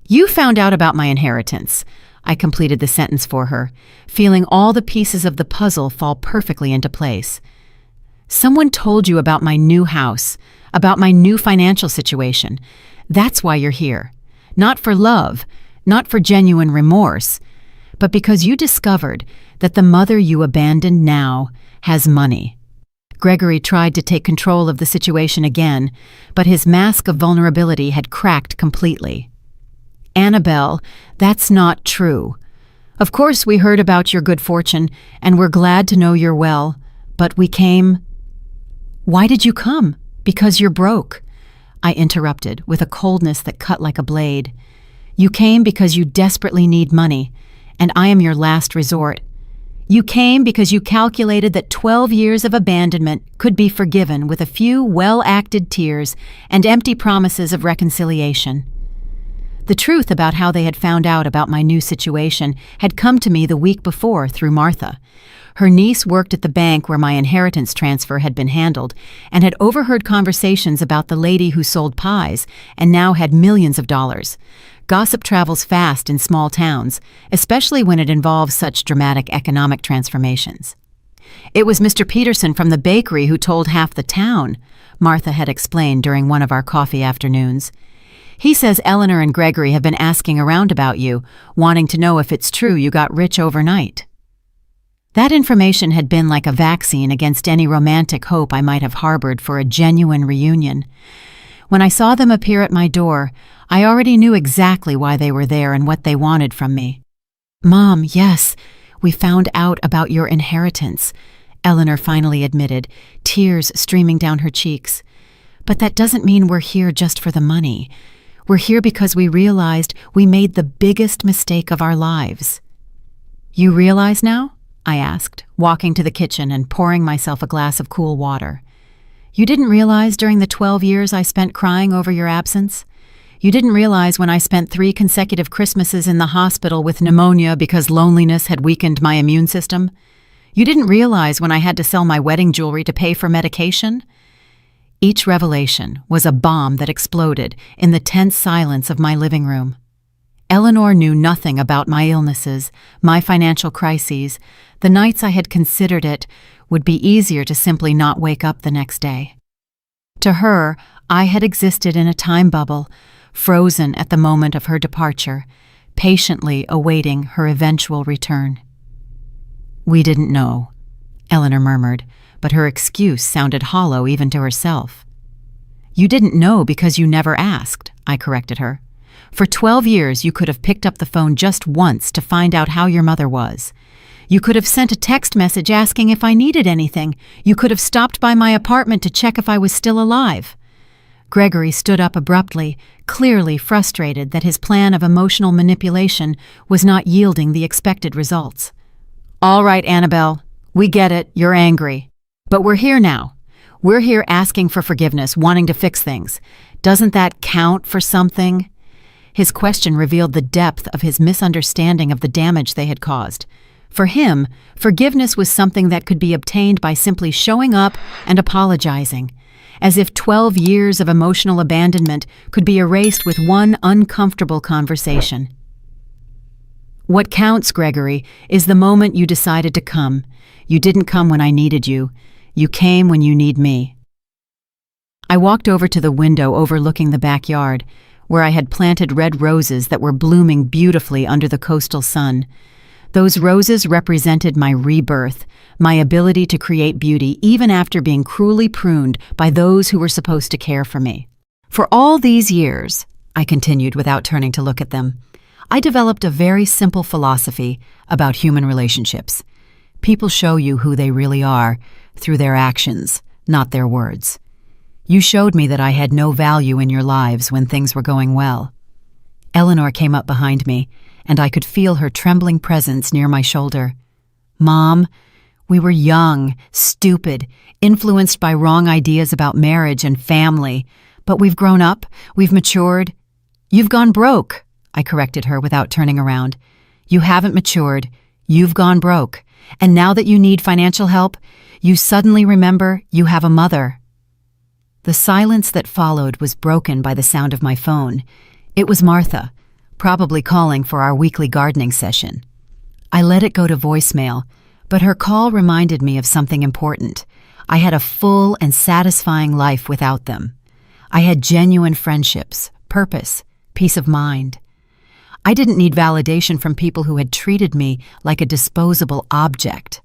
Speaker 1: "You found out about my inheritance." I completed the sentence for her, feeling all the pieces of the puzzle fall perfectly into place. "Someone told you about my new house, about my new financial situation. That's why you're here. Not for love, not for genuine remorse, but because you discovered that the mother you abandoned now has money." Gregory tried to take control of the situation again, but his mask of vulnerability had cracked completely. "Annabelle, that's not true. Of course we heard about your good fortune, and we're glad to know you're well, but we came—" "Why did you come? Because you're broke," I interrupted with a coldness that cut like a blade. "You came because you desperately need money, and I am your last resort. You came because you calculated that 12 years of abandonment could be forgiven with a few well-acted tears and empty promises of reconciliation." The truth about how they had found out about my new situation had come to me the week before through Martha. Her niece worked at the bank where my inheritance transfer had been handled and had overheard conversations about the lady who sold pies and now had millions of dollars. Gossip travels fast in small towns, especially when it involves such dramatic economic transformations. "It was Mr. Peterson from the bakery who told half the town," Martha had explained during one of our coffee afternoons. "He says Eleanor and Gregory have been asking around about you, wanting to know if it's true you got rich overnight." That information had been like a vaccine against any romantic hope I might have harbored for a genuine reunion. When I saw them appear at my door, I already knew exactly why they were there and what they wanted from me. "Mom, yes, we found out about your inheritance," Eleanor finally admitted, tears streaming down her cheeks. "But that doesn't mean we're here just for the money. We're here because we realized we made the biggest mistake of our lives." "You realize now?" I asked, walking to the kitchen and pouring myself a glass of cool water. "You didn't realize during the 12 years I spent crying over your absence? You didn't realize when I spent 3 consecutive Christmases in the hospital with pneumonia because loneliness had weakened my immune system? You didn't realize when I had to sell my wedding jewelry to pay for medication?" Each revelation was a bomb that exploded in the tense silence of my living room. Eleanor knew nothing about my illnesses, my financial crises, the nights I had considered it would be easier to simply not wake up the next day. To her, I had existed in a time bubble, frozen at the moment of her departure, patiently awaiting her eventual return. "We didn't know," Eleanor murmured, but her excuse sounded hollow even to herself. "You didn't know because you never asked," I corrected her. "For 12 years you could have picked up the phone just once to find out how your mother was. You could have sent a text message asking if I needed anything. You could have stopped by my apartment to check if I was still alive." Gregory stood up abruptly, clearly frustrated that his plan of emotional manipulation was not yielding the expected results. "All right, Annabelle, we get it, you're angry. But we're here now. We're here asking for forgiveness, wanting to fix things. Doesn't that count for something?" His question revealed the depth of his misunderstanding of the damage they had caused. For him, forgiveness was something that could be obtained by simply showing up and apologizing, as if 12 years of emotional abandonment could be erased with one uncomfortable conversation. What counts, Gregory, is the moment you decided to come. You didn't come when I needed you. You came when you need me. I walked over to the window overlooking the backyard, where I had planted red roses that were blooming beautifully under the coastal sun. Those roses represented my rebirth, my ability to create beauty even after being cruelly pruned by those who were supposed to care for me. For all these years, I continued without turning to look at them, I developed a very simple philosophy about human relationships. People show you who they really are through their actions, not their words. You showed me that I had no value in your lives when things were going well. Eleanor came up behind me, and I could feel her trembling presence near my shoulder. Mom, we were young, stupid, influenced by wrong ideas about marriage and family, but we've grown up, we've matured. You've gone broke, I corrected her without turning around. You haven't matured, you've gone broke, and now that you need financial help, you suddenly remember you have a mother. The silence that followed was broken by the sound of my phone. It was Martha, probably calling for our weekly gardening session. I let it go to voicemail, but her call reminded me of something important. I had a full and satisfying life without them. I had genuine friendships, purpose, peace of mind. I didn't need validation from people who had treated me like a disposable object.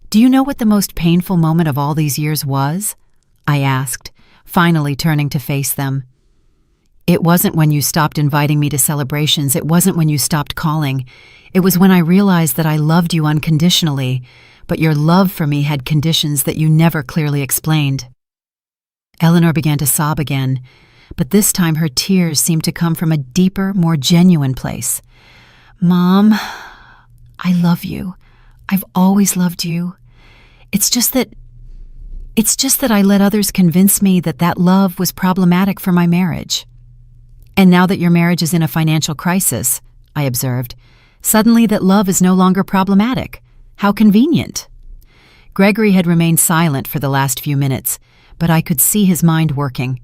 Speaker 1: Do you know what the most painful moment of all these years was? I asked, finally turning to face them. It wasn't when you stopped inviting me to celebrations. It wasn't when you stopped calling. It was when I realized that I loved you unconditionally, but your love for me had conditions that you never clearly explained. Eleanor began to sob again, but this time her tears seemed to come from a deeper, more genuine place. Mom, I love you. I've always loved you. It's just that I let others convince me that that love was problematic for my marriage. And now that your marriage is in a financial crisis, I observed, suddenly that love is no longer problematic. How convenient. Gregory had remained silent for the last few minutes, but I could see his mind working,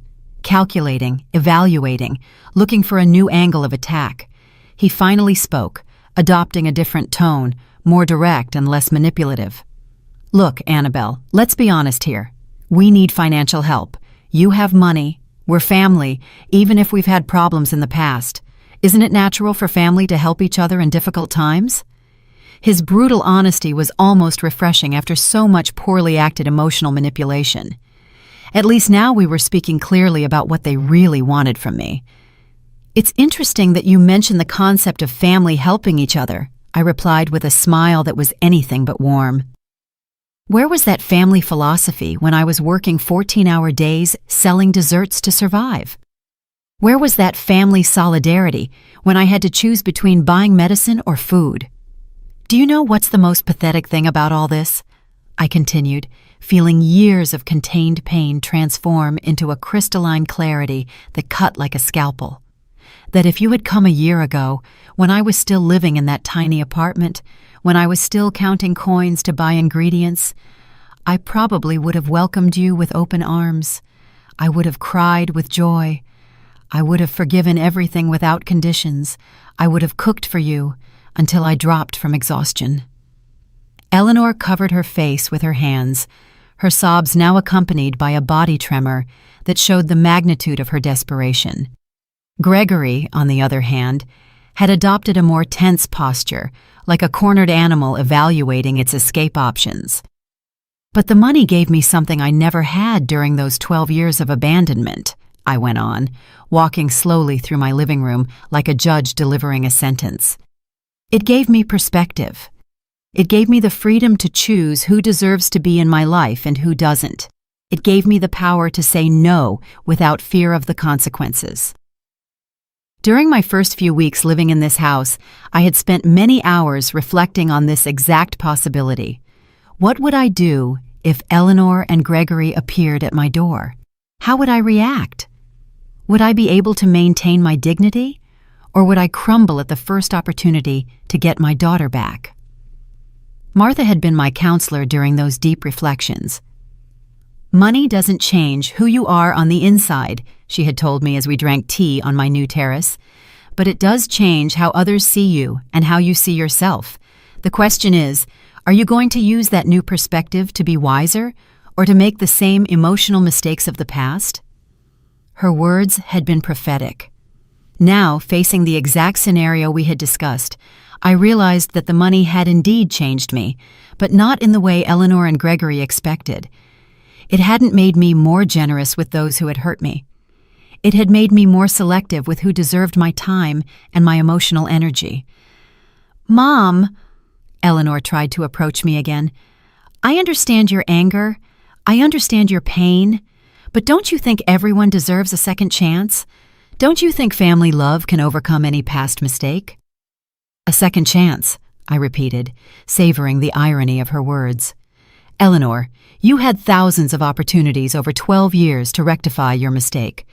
Speaker 1: calculating, evaluating, looking for a new angle of attack. He finally spoke, adopting a different tone, more direct and less manipulative. Look, Annabelle, let's be honest here. We need financial help. You have money. We're family, even if we've had problems in the past. Isn't it natural for family to help each other in difficult times? His brutal honesty was almost refreshing after so much poorly acted emotional manipulation. At least now we were speaking clearly about what they really wanted from me. It's interesting that you mentioned the concept of family helping each other, I replied with a smile that was anything but warm. Where was that family philosophy when I was working 14-hour days selling desserts to survive? Where was that family solidarity when I had to choose between buying medicine or food? Do you know what's the most pathetic thing about all this? I continued, feeling years of contained pain transform into a crystalline clarity that cut like a scalpel. That if you had come a year ago, when I was still living in that tiny apartment, when I was still counting coins to buy ingredients, I probably would have welcomed you with open arms. I would have cried with joy. I would have forgiven everything without conditions. I would have cooked for you until I dropped from exhaustion. Eleanor covered her face with her hands, her sobs now accompanied by a body tremor that showed the magnitude of her desperation. Gregory, on the other hand, had adopted a more tense posture, like a cornered animal evaluating its escape options. But the money gave me something I never had during those 12 years of abandonment, I went on, walking slowly through my living room like a judge delivering a sentence. It gave me perspective. It gave me the freedom to choose who deserves to be in my life and who doesn't. It gave me the power to say no without fear of the consequences. During my first few weeks living in this house, I had spent many hours reflecting on this exact possibility. What would I do if Eleanor and Gregory appeared at my door? How would I react? Would I be able to maintain my dignity, or would I crumble at the first opportunity to get my daughter back? Martha had been my counselor during those deep reflections. "Money doesn't change who you are on the inside," she had told me as we drank tea on my new terrace. "But it does change how others see you and how you see yourself. The question is, are you going to use that new perspective to be wiser or to make the same emotional mistakes of the past?" Her words had been prophetic. Now, facing the exact scenario we had discussed, I realized that the money had indeed changed me, but not in the way Eleanor and Gregory expected. It hadn't made me more generous with those who had hurt me. It had made me more selective with who deserved my time and my emotional energy. "Mom," Eleanor tried to approach me again, "I understand your anger. I understand your pain. But don't you think everyone deserves a second chance? Don't you think family love can overcome any past mistake?" "A second chance," I repeated, savoring the irony of her words. "Eleanor, you had thousands of opportunities over 12 years to rectify your mistake.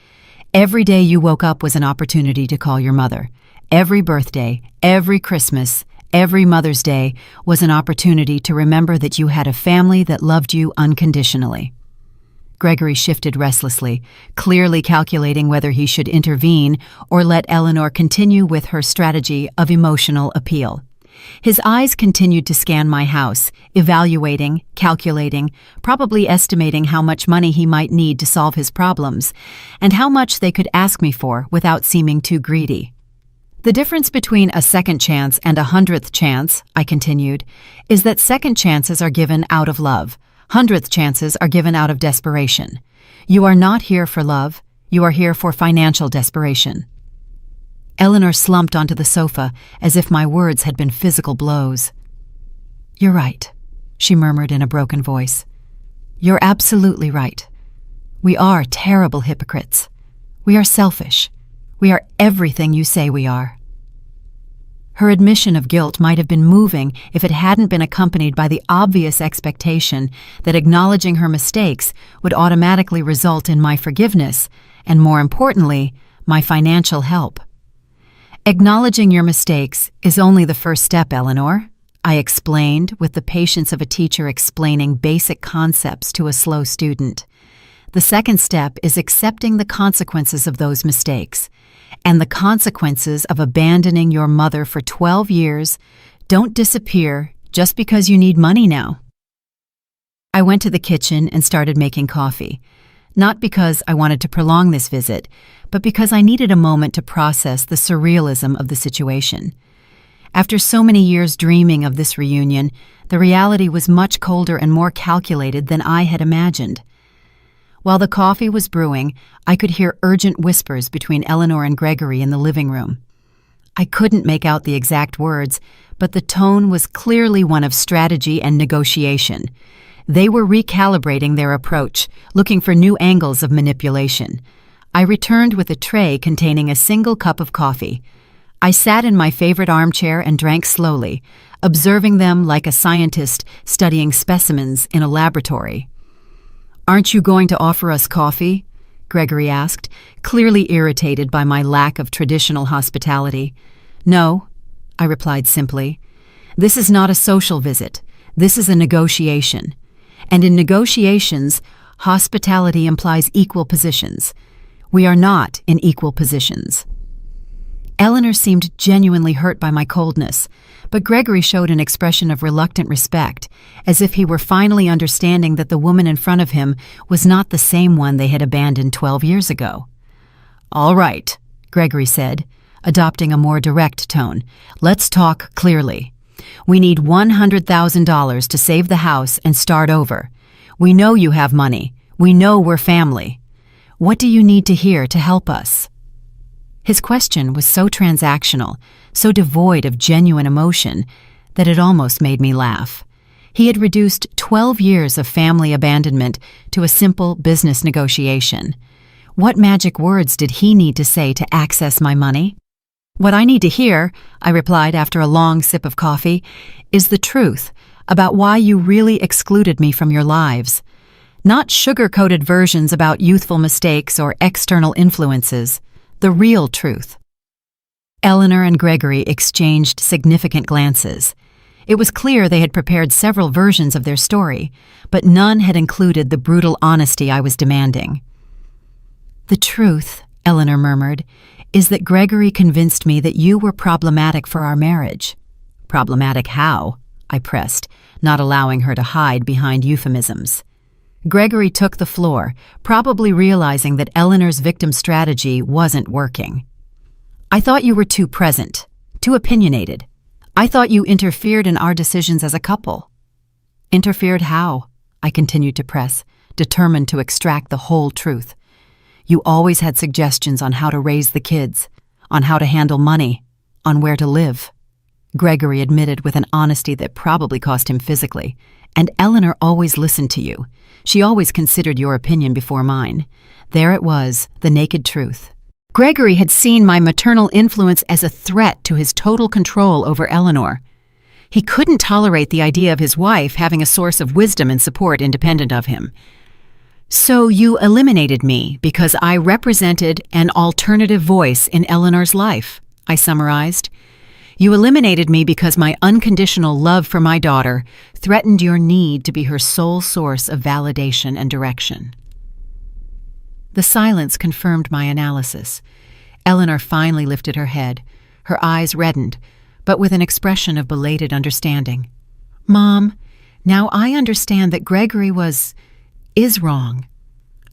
Speaker 1: Every day you woke up was an opportunity to call your mother. Every birthday, every Christmas, every Mother's Day was an opportunity to remember that you had a family that loved you unconditionally." Gregory shifted restlessly, clearly calculating whether he should intervene or let Eleanor continue with her strategy of emotional appeal. His eyes continued to scan my house, evaluating, calculating, probably estimating how much money he might need to solve his problems, and how much they could ask me for without seeming too greedy. "The difference between a second chance and a 100th chance," I continued, "is that second chances are given out of love. 100th chances are given out of desperation. You are not here for love. You are here for financial desperation." Eleanor slumped onto the sofa as if my words had been physical blows. "You're right," she murmured in a broken voice. "You're absolutely right. We are terrible hypocrites. We are selfish. We are everything you say we are." Her admission of guilt might have been moving if it hadn't been accompanied by the obvious expectation that acknowledging her mistakes would automatically result in my forgiveness and, more importantly, my financial help. "Acknowledging your mistakes is only the first step, Eleanor," I explained with the patience of a teacher explaining basic concepts to a slow student. "The second step is accepting the consequences of those mistakes. And the consequences of abandoning your mother for 12 years don't disappear just because you need money now." I went to the kitchen and started making coffee, not because I wanted to prolong this visit, but because I needed a moment to process the surrealism of the situation. After so many years dreaming of this reunion, the reality was much colder and more calculated than I had imagined. While the coffee was brewing, I could hear urgent whispers between Eleanor and Gregory in the living room. I couldn't make out the exact words, but the tone was clearly one of strategy and negotiation. They were recalibrating their approach, looking for new angles of manipulation. I returned with a tray containing a single cup of coffee. I sat in my favorite armchair and drank slowly, observing them like a scientist studying specimens in a laboratory. "Aren't you going to offer us coffee?" Gregory asked, clearly irritated by my lack of traditional hospitality. "No," I replied simply. "This is not a social visit. This is a negotiation. And in negotiations, hospitality implies equal positions. We are not in equal positions." Eleanor seemed genuinely hurt by my coldness, but Gregory showed an expression of reluctant respect, as if he were finally understanding that the woman in front of him was not the same one they had abandoned 12 years ago. "All right," Gregory said, adopting a more direct tone. "Let's talk clearly. We need $100,000 to save the house and start over. We know you have money. We know we're family. What do you need to hear to help us?" His question was so transactional, so devoid of genuine emotion, that it almost made me laugh. He had reduced 12 years of family abandonment to a simple business negotiation. What magic words did he need to say to access my money? "What I need to hear," I replied after a long sip of coffee, "is the truth about why you really excluded me from your lives. Not sugar-coated versions about youthful mistakes or external influences. The real truth." Eleanor and Gregory exchanged significant glances. It was clear they had prepared several versions of their story, but none had included the brutal honesty I was demanding. "The truth," Eleanor murmured, "is that Gregory convinced me that you were problematic for our marriage." "Problematic how?" I pressed, not allowing her to hide behind euphemisms. Gregory took the floor, probably realizing that Eleanor's victim strategy wasn't working. "I thought you were too present, too opinionated. I thought you interfered in our decisions as a couple." "Interfered how?" I continued to press, determined to extract the whole truth. "You always had suggestions on how to raise the kids, on how to handle money, on where to live." Gregory admitted with an honesty that probably cost him physically. "And Eleanor always listened to you. She always considered your opinion before mine." There it was, the naked truth. Gregory had seen my maternal influence as a threat to his total control over Eleanor. He couldn't tolerate the idea of his wife having a source of wisdom and support independent of him. "So you eliminated me because I represented an alternative voice in Eleanor's life," I summarized. "You eliminated me because my unconditional love for my daughter threatened your need to be her sole source of validation and direction." The silence confirmed my analysis. Eleanor finally lifted her head. Her eyes reddened, but with an expression of belated understanding. "Mom, now I understand that Gregory is wrong.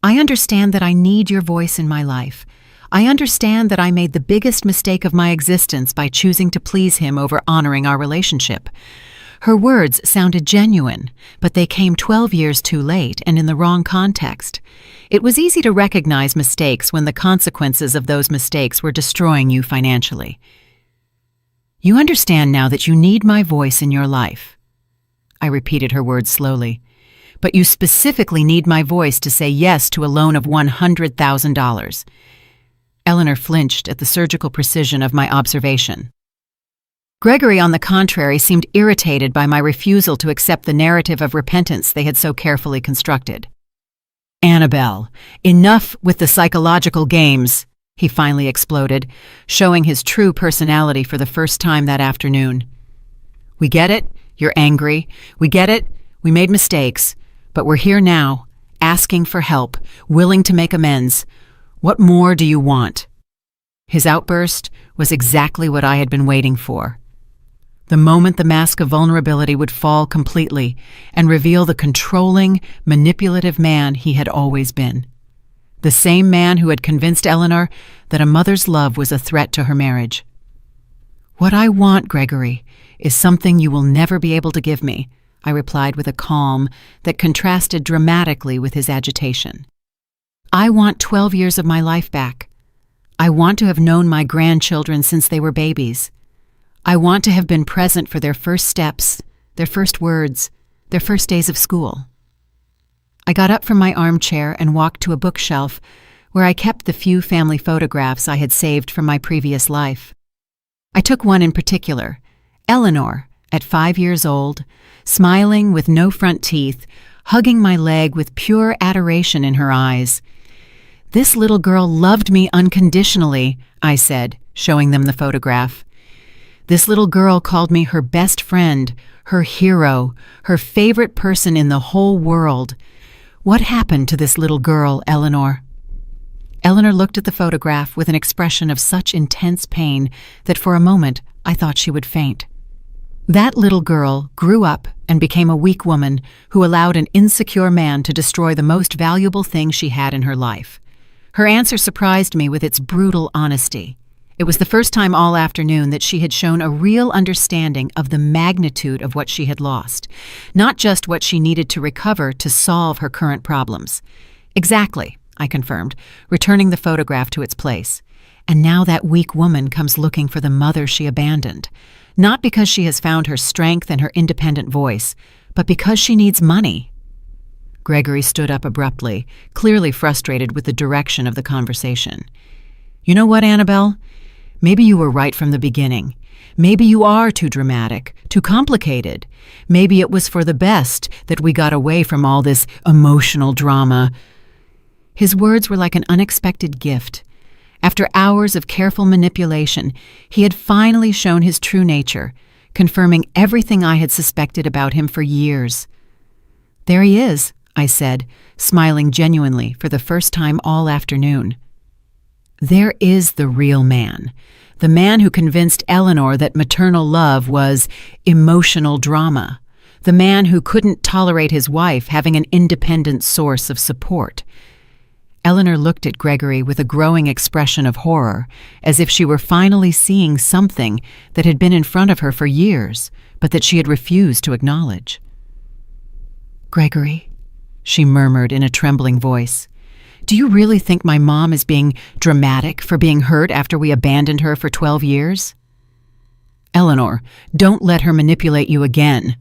Speaker 1: I understand that I need your voice in my life. I understand that I made the biggest mistake of my existence by choosing to please him over honoring our relationship." Her words sounded genuine, but they came 12 years too late and in the wrong context. It was easy to recognize mistakes when the consequences of those mistakes were destroying you financially. "You understand now that you need my voice in your life." I repeated her words slowly. "But you specifically need my voice to say yes to a loan of $100,000. Eleanor flinched at the surgical precision of my observation. Gregory, on the contrary, seemed irritated by my refusal to accept the narrative of repentance they had so carefully constructed. "Annabelle, enough with the psychological games," he finally exploded, showing his true personality for the first time that afternoon. "We get it, you're angry. We get it, we made mistakes. But we're here now, asking for help, willing to make amends. What more do you want?" His outburst was exactly what I had been waiting for. The moment the mask of vulnerability would fall completely and reveal the controlling, manipulative man he had always been. The same man who had convinced Eleanor that a mother's love was a threat to her marriage. "What I want, Gregory, is something you will never be able to give me," I replied with a calm that contrasted dramatically with his agitation. "I want 12 years of my life back. I want to have known my grandchildren since they were babies. I want to have been present for their first steps, their first words, their first days of school." I got up from my armchair and walked to a bookshelf where I kept the few family photographs I had saved from my previous life. I took one in particular, Eleanor, at 5 years old, smiling with no front teeth, hugging my leg with pure adoration in her eyes. "This little girl loved me unconditionally," I said, showing them the photograph. "This little girl called me her best friend, her hero, her favorite person in the whole world. What happened to this little girl, Eleanor?" Eleanor looked at the photograph with an expression of such intense pain that for a moment I thought she would faint. That little girl grew up and became a weak woman who allowed an insecure man to destroy the most valuable thing she had in her life. Her answer surprised me with its brutal honesty. It was the first time all afternoon that she had shown a real understanding of the magnitude of what she had lost, not just what she needed to recover to solve her current problems. "Exactly," I confirmed, returning the photograph to its place. "And now that weak woman comes looking for the mother she abandoned, not because she has found her strength and her independent voice, but because she needs money." Gregory stood up abruptly, clearly frustrated with the direction of the conversation. "You know what, Annabelle? Maybe you were right from the beginning. Maybe you are too dramatic, too complicated. Maybe it was for the best that we got away from all this emotional drama." His words were like an unexpected gift. After hours of careful manipulation, he had finally shown his true nature, confirming everything I had suspected about him for years. "There he is," I said, smiling genuinely for the first time all afternoon. There is the real man, the man who convinced Eleanor that maternal love was emotional drama, the man who couldn't tolerate his wife having an independent source of support. Eleanor looked at Gregory with a growing expression of horror, as if she were finally seeing something that had been in front of her for years, but that she had refused to acknowledge. "Gregory," she murmured in a trembling voice, "do you really think my mom is being dramatic for being hurt after we abandoned her for 12 years? "Eleanor, don't let her manipulate you again,"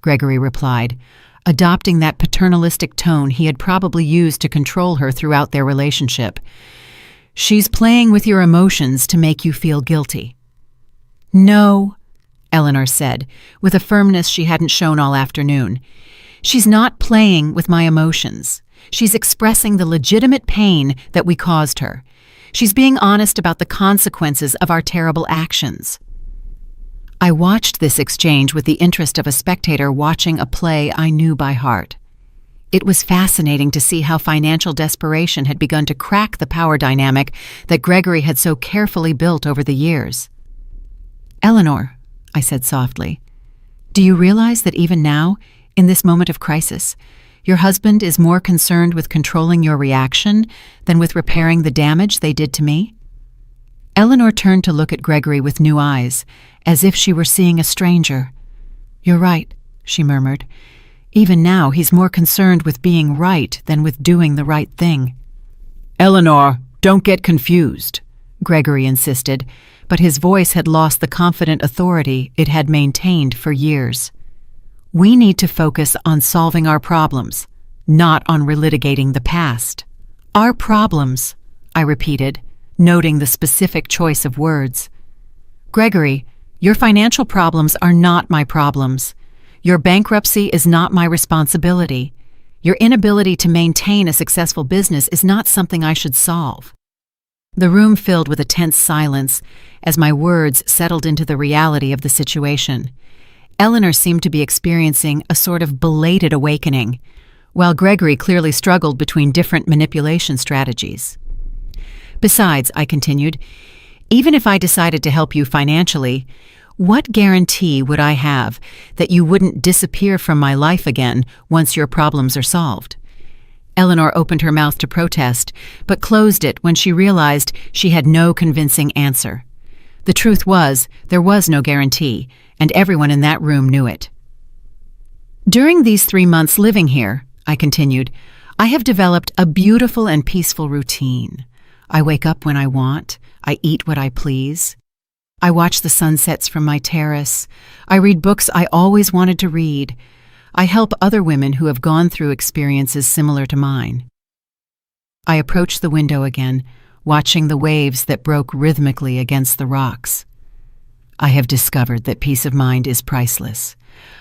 Speaker 1: Gregory replied, adopting that paternalistic tone he had probably used to control her throughout their relationship. "She's playing with your emotions to make you feel guilty." "No," Eleanor said, with a firmness she hadn't shown all afternoon. "She's not playing with my emotions. She's expressing the legitimate pain that we caused her. She's being honest about the consequences of our terrible actions." I watched this exchange with the interest of a spectator watching a play I knew by heart. It was fascinating to see how financial desperation had begun to crack the power dynamic that Gregory had so carefully built over the years. "Eleanor," I said softly, "do you realize that even now, in this moment of crisis, your husband is more concerned with controlling your reaction than with repairing the damage they did to me?" Eleanor turned to look at Gregory with new eyes, as if she were seeing a stranger. "You're right," she murmured. "Even now he's more concerned with being right than with doing the right thing." "Eleanor, don't get confused," Gregory insisted, but his voice had lost the confident authority it had maintained for years. "We need to focus on solving our problems, not on relitigating the past." "Our problems," I repeated, noting the specific choice of words. "Gregory, your financial problems are not my problems. Your bankruptcy is not my responsibility. Your inability to maintain a successful business is not something I should solve." The room filled with a tense silence as my words settled into the reality of the situation. Eleanor seemed to be experiencing a sort of belated awakening, while Gregory clearly struggled between different manipulation strategies. "Besides," I continued, "even if I decided to help you financially, what guarantee would I have that you wouldn't disappear from my life again once your problems are solved?" Eleanor opened her mouth to protest, but closed it when she realized she had no convincing answer. The truth was, there was no guarantee, and everyone in that room knew it. "During these 3 months living here," I continued, "I have developed a beautiful and peaceful routine. I wake up when I want. I eat what I please. I watch the sunsets from my terrace. I read books I always wanted to read. I help other women who have gone through experiences similar to mine." I approached the window again, watching the waves that broke rhythmically against the rocks. I have discovered that peace of mind is priceless.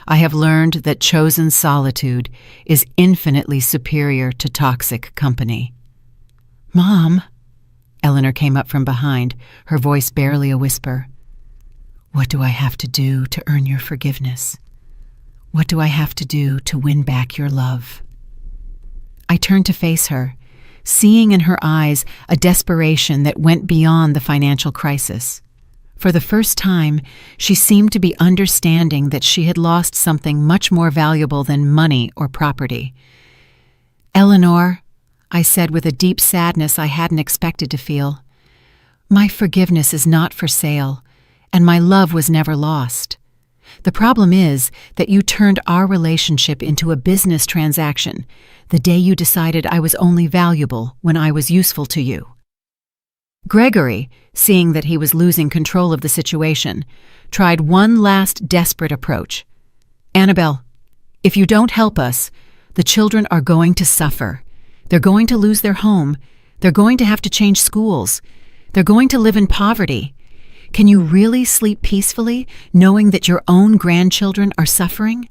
Speaker 1: I have learned that chosen solitude is infinitely superior to toxic company. "Mom," Eleanor came up from behind, her voice barely a whisper. "What do I have to do to earn your forgiveness? What do I have to do to win back your love?" I turned to face her, seeing in her eyes a desperation that went beyond the financial crisis. For the first time, she seemed to be understanding that she had lost something much more valuable than money or property. "Eleanor," I said with a deep sadness I hadn't expected to feel, "my forgiveness is not for sale, and my love was never lost. The problem is that you turned our relationship into a business transaction the day you decided I was only valuable when I was useful to you." Gregory, seeing that he was losing control of the situation, tried one last desperate approach. "Annabelle, if you don't help us, the children are going to suffer. They're going to lose their home. They're going to have to change schools. They're going to live in poverty. Can you really sleep peacefully knowing that your own grandchildren are suffering?"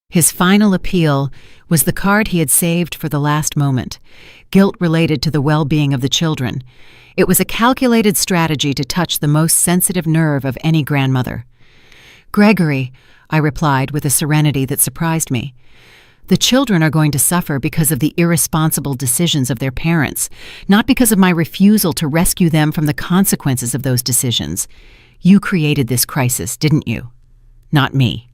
Speaker 1: His final appeal was the card he had saved for the last moment, guilt related to the well-being of the children. It was a calculated strategy to touch the most sensitive nerve of any grandmother. Gregory, I replied with a serenity that surprised me. The children are going to suffer because of the irresponsible decisions of their parents, not because of my refusal to rescue them from the consequences of those decisions. You created this crisis, didn't you? Not me.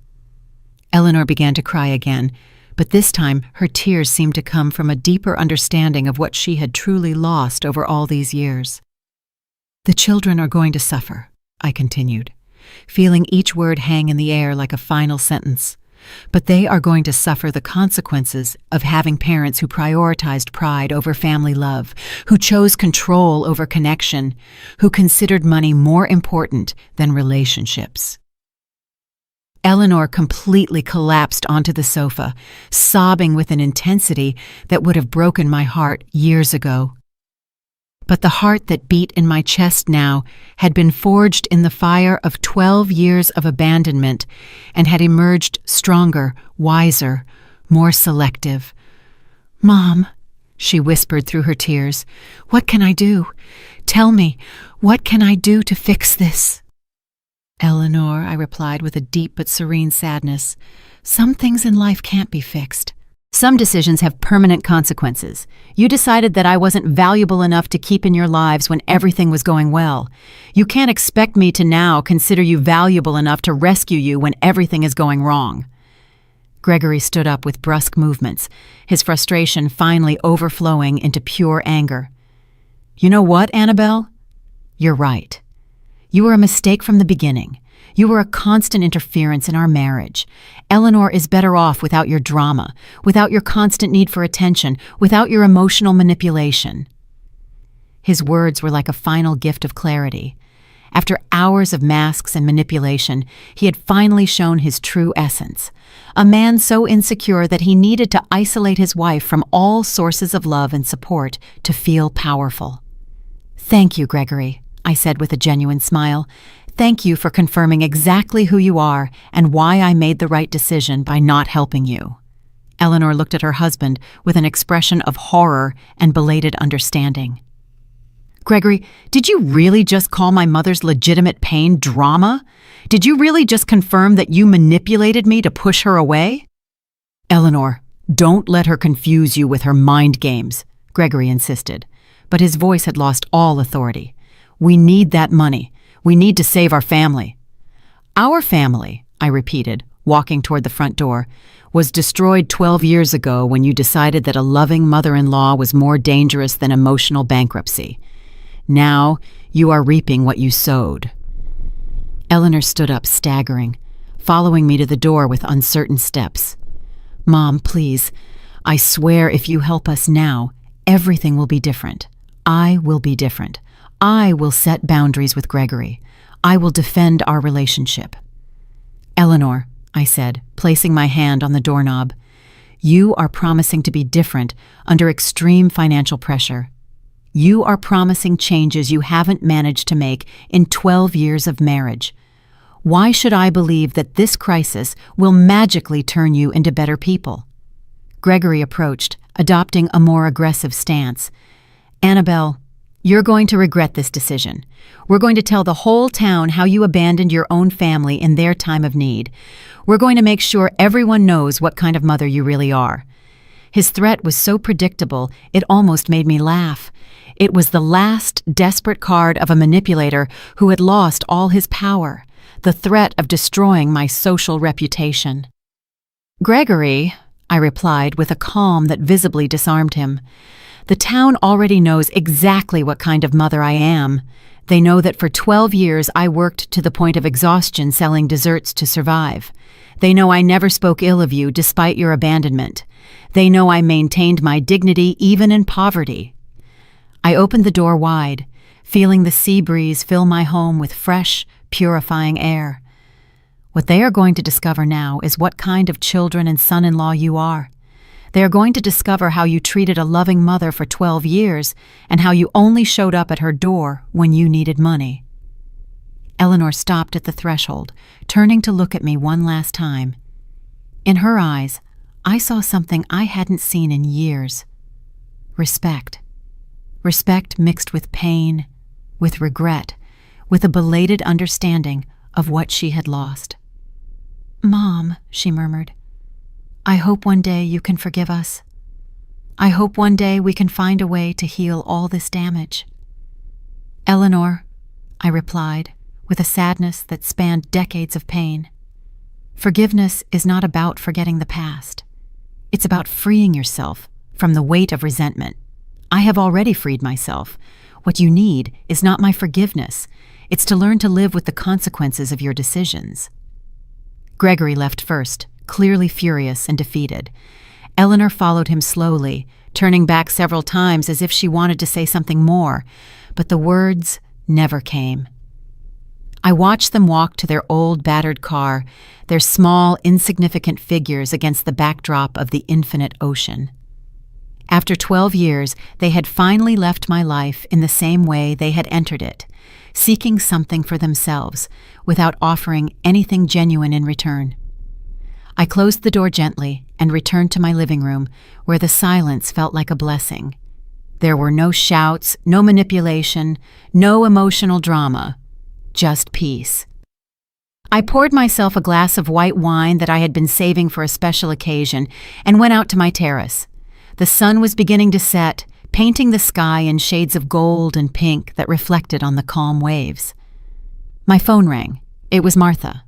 Speaker 1: Eleanor began to cry again, but this time her tears seemed to come from a deeper understanding of what she had truly lost over all these years. The children are going to suffer, I continued, feeling each word hang in the air like a final sentence. But they are going to suffer the consequences of having parents who prioritized pride over family love, who chose control over connection, who considered money more important than relationships. Eleanor completely collapsed onto the sofa, sobbing with an intensity that would have broken my heart years ago. But the heart that beat in my chest now had been forged in the fire of 12 years of abandonment and had emerged stronger, wiser, more selective. "Mom," she whispered through her tears, "what can I do? Tell me, what can I do to fix this?" "Eleanor," I replied with a deep but serene sadness, "some things in life can't be fixed. Some decisions have permanent consequences. You decided that I wasn't valuable enough to keep in your lives when everything was going well. You can't expect me to now consider you valuable enough to rescue you when everything is going wrong." Gregory stood up with brusque movements, his frustration finally overflowing into pure anger. "You know what, Annabelle? You're right. You were a mistake from the beginning. You were a constant interference in our marriage. Eleanor is better off without your drama, without your constant need for attention, without your emotional manipulation." His words were like a final gift of clarity. After hours of masks and manipulation, he had finally shown his true essence. A man so insecure that he needed to isolate his wife from all sources of love and support to feel powerful. "Thank you, Gregory," I said with a genuine smile. "Thank you for confirming exactly who you are and why I made the right decision by not helping you." Eleanor looked at her husband with an expression of horror and belated understanding. "Gregory, did you really just call my mother's legitimate pain drama? Did you really just confirm that you manipulated me to push her away?" "Eleanor, don't let her confuse you with her mind games," Gregory insisted, but his voice had lost all authority. "We need that money. We need to save our family." "Our family," I repeated, walking toward the front door, "was destroyed 12 years ago when you decided that a loving mother-in-law was more dangerous than emotional bankruptcy. Now you are reaping what you sowed." Eleanor stood up, staggering, following me to the door with uncertain steps. "Mom, please, I swear if you help us now, everything will be different. I will be different. I will set boundaries with Gregory. I will defend our relationship." "Eleanor," I said, placing my hand on the doorknob, "you are promising to be different under extreme financial pressure. You are promising changes you haven't managed to make in 12 years of marriage. Why should I believe that this crisis will magically turn you into better people?" Gregory approached, adopting a more aggressive stance. "Annabelle, you're going to regret this decision. We're going to tell the whole town how you abandoned your own family in their time of need. We're going to make sure everyone knows what kind of mother you really are." His threat was so predictable, it almost made me laugh. It was the last desperate card of a manipulator who had lost all his power, the threat of destroying my social reputation. "Gregory," I replied with a calm that visibly disarmed him, "the town already knows exactly what kind of mother I am. They know that for 12 years I worked to the point of exhaustion selling desserts to survive. They know I never spoke ill of you despite your abandonment. They know I maintained my dignity even in poverty." I opened the door wide, feeling the sea breeze fill my home with fresh, purifying air. What they are going to discover now is what kind of children and son-in-law you are. They are going to discover how you treated a loving mother for 12 years and how you only showed up at her door when you needed money. Eleanor stopped at the threshold, turning to look at me one last time. In her eyes, I saw something I hadn't seen in years. Respect. Respect mixed with pain, with regret, with a belated understanding of what she had lost. "Mom," she murmured, "I hope one day you can forgive us. I hope one day we can find a way to heal all this damage." "Eleanor," I replied, with a sadness that spanned decades of pain, "forgiveness is not about forgetting the past. It's about freeing yourself from the weight of resentment. I have already freed myself. What you need is not my forgiveness. It's to learn to live with the consequences of your decisions." Gregory left first, clearly furious and defeated. Eleanor followed him slowly, turning back several times as if she wanted to say something more, but the words never came. I watched them walk to their old, battered car, their small, insignificant figures against the backdrop of the infinite ocean. After 12 years, they had finally left my life in the same way they had entered it, seeking something for themselves, without offering anything genuine in return. I closed the door gently and returned to my living room, where the silence felt like a blessing. There were no shouts, no manipulation, no emotional drama, just peace. I poured myself a glass of white wine that I had been saving for a special occasion and went out to my terrace. The sun was beginning to set, painting the sky in shades of gold and pink that reflected on the calm waves. My phone rang. It was Martha.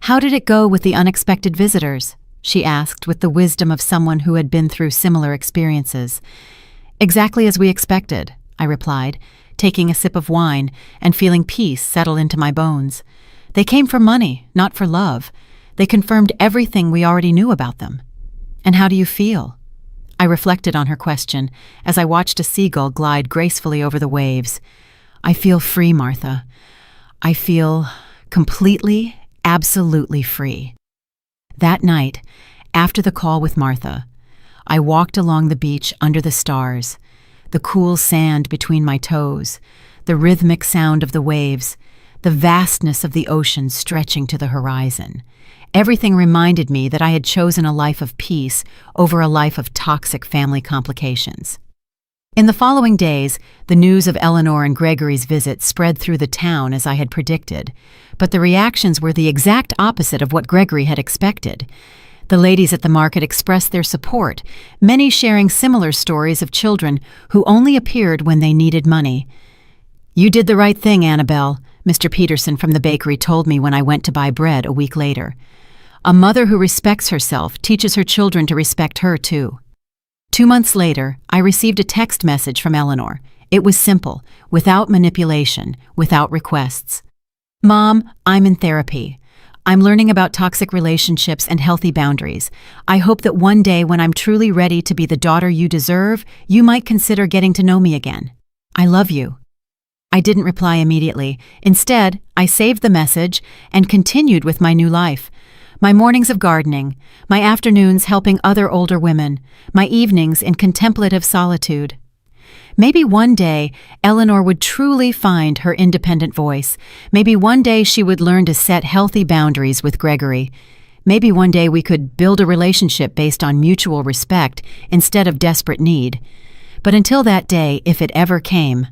Speaker 1: "How did it go with the unexpected visitors?" she asked with the wisdom of someone who had been through similar experiences. "Exactly as we expected," I replied, taking a sip of wine and feeling peace settle into my bones. "They came for money, not for love. They confirmed everything we already knew about them." "And how do you feel?" I reflected on her question as I watched a seagull glide gracefully over the waves. "I feel free, Martha. I feel completely, absolutely free." That night, after the call with Martha, I walked along the beach under the stars, the cool sand between my toes, the rhythmic sound of the waves, the vastness of the ocean stretching to the horizon. Everything reminded me that I had chosen a life of peace over a life of toxic family complications. In the following days, the news of Eleanor and Gregory's visit spread through the town as I had predicted, but the reactions were the exact opposite of what Gregory had expected. The ladies at the market expressed their support, many sharing similar stories of children who only appeared when they needed money. "You did the right thing, Annabelle," Mr. Peterson from the bakery told me when I went to buy bread a week later. "A mother who respects herself teaches her children to respect her, too." 2 months later, I received a text message from Eleanor. It was simple, without manipulation, without requests. "Mom, I'm in therapy. I'm learning about toxic relationships and healthy boundaries. I hope that one day when I'm truly ready to be the daughter you deserve, you might consider getting to know me again. I love you." I didn't reply immediately. Instead, I saved the message and continued with my new life. My mornings of gardening, my afternoons helping other older women, my evenings in contemplative solitude. Maybe one day, Eleanor would truly find her independent voice. Maybe one day she would learn to set healthy boundaries with Gregory. Maybe one day we could build a relationship based on mutual respect instead of desperate need. But until that day, if it ever came,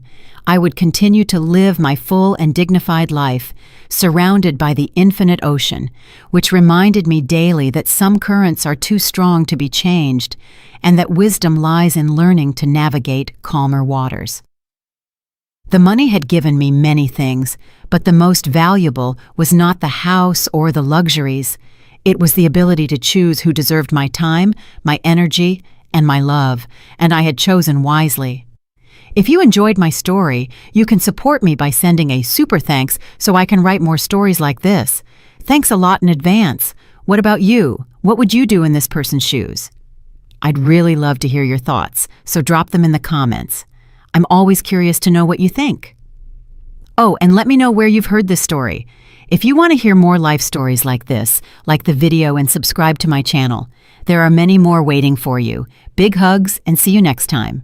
Speaker 1: I would continue to live my full and dignified life, surrounded by the infinite ocean, which reminded me daily that some currents are too strong to be changed, and that wisdom lies in learning to navigate calmer waters. The money had given me many things, but the most valuable was not the house or the luxuries. It was the ability to choose who deserved my time, my energy, and my love, and I had chosen wisely. If you enjoyed my story, you can support me by sending a super thanks so I can write more stories like this. Thanks a lot in advance. What about you? What would you do in this person's shoes? I'd really love to hear your thoughts, so drop them in the comments. I'm always curious to know what you think. Oh, and let me know where you've heard this story. If you want to hear more life stories like this, like the video and subscribe to my channel. There are many more waiting for you. Big hugs and see you next time.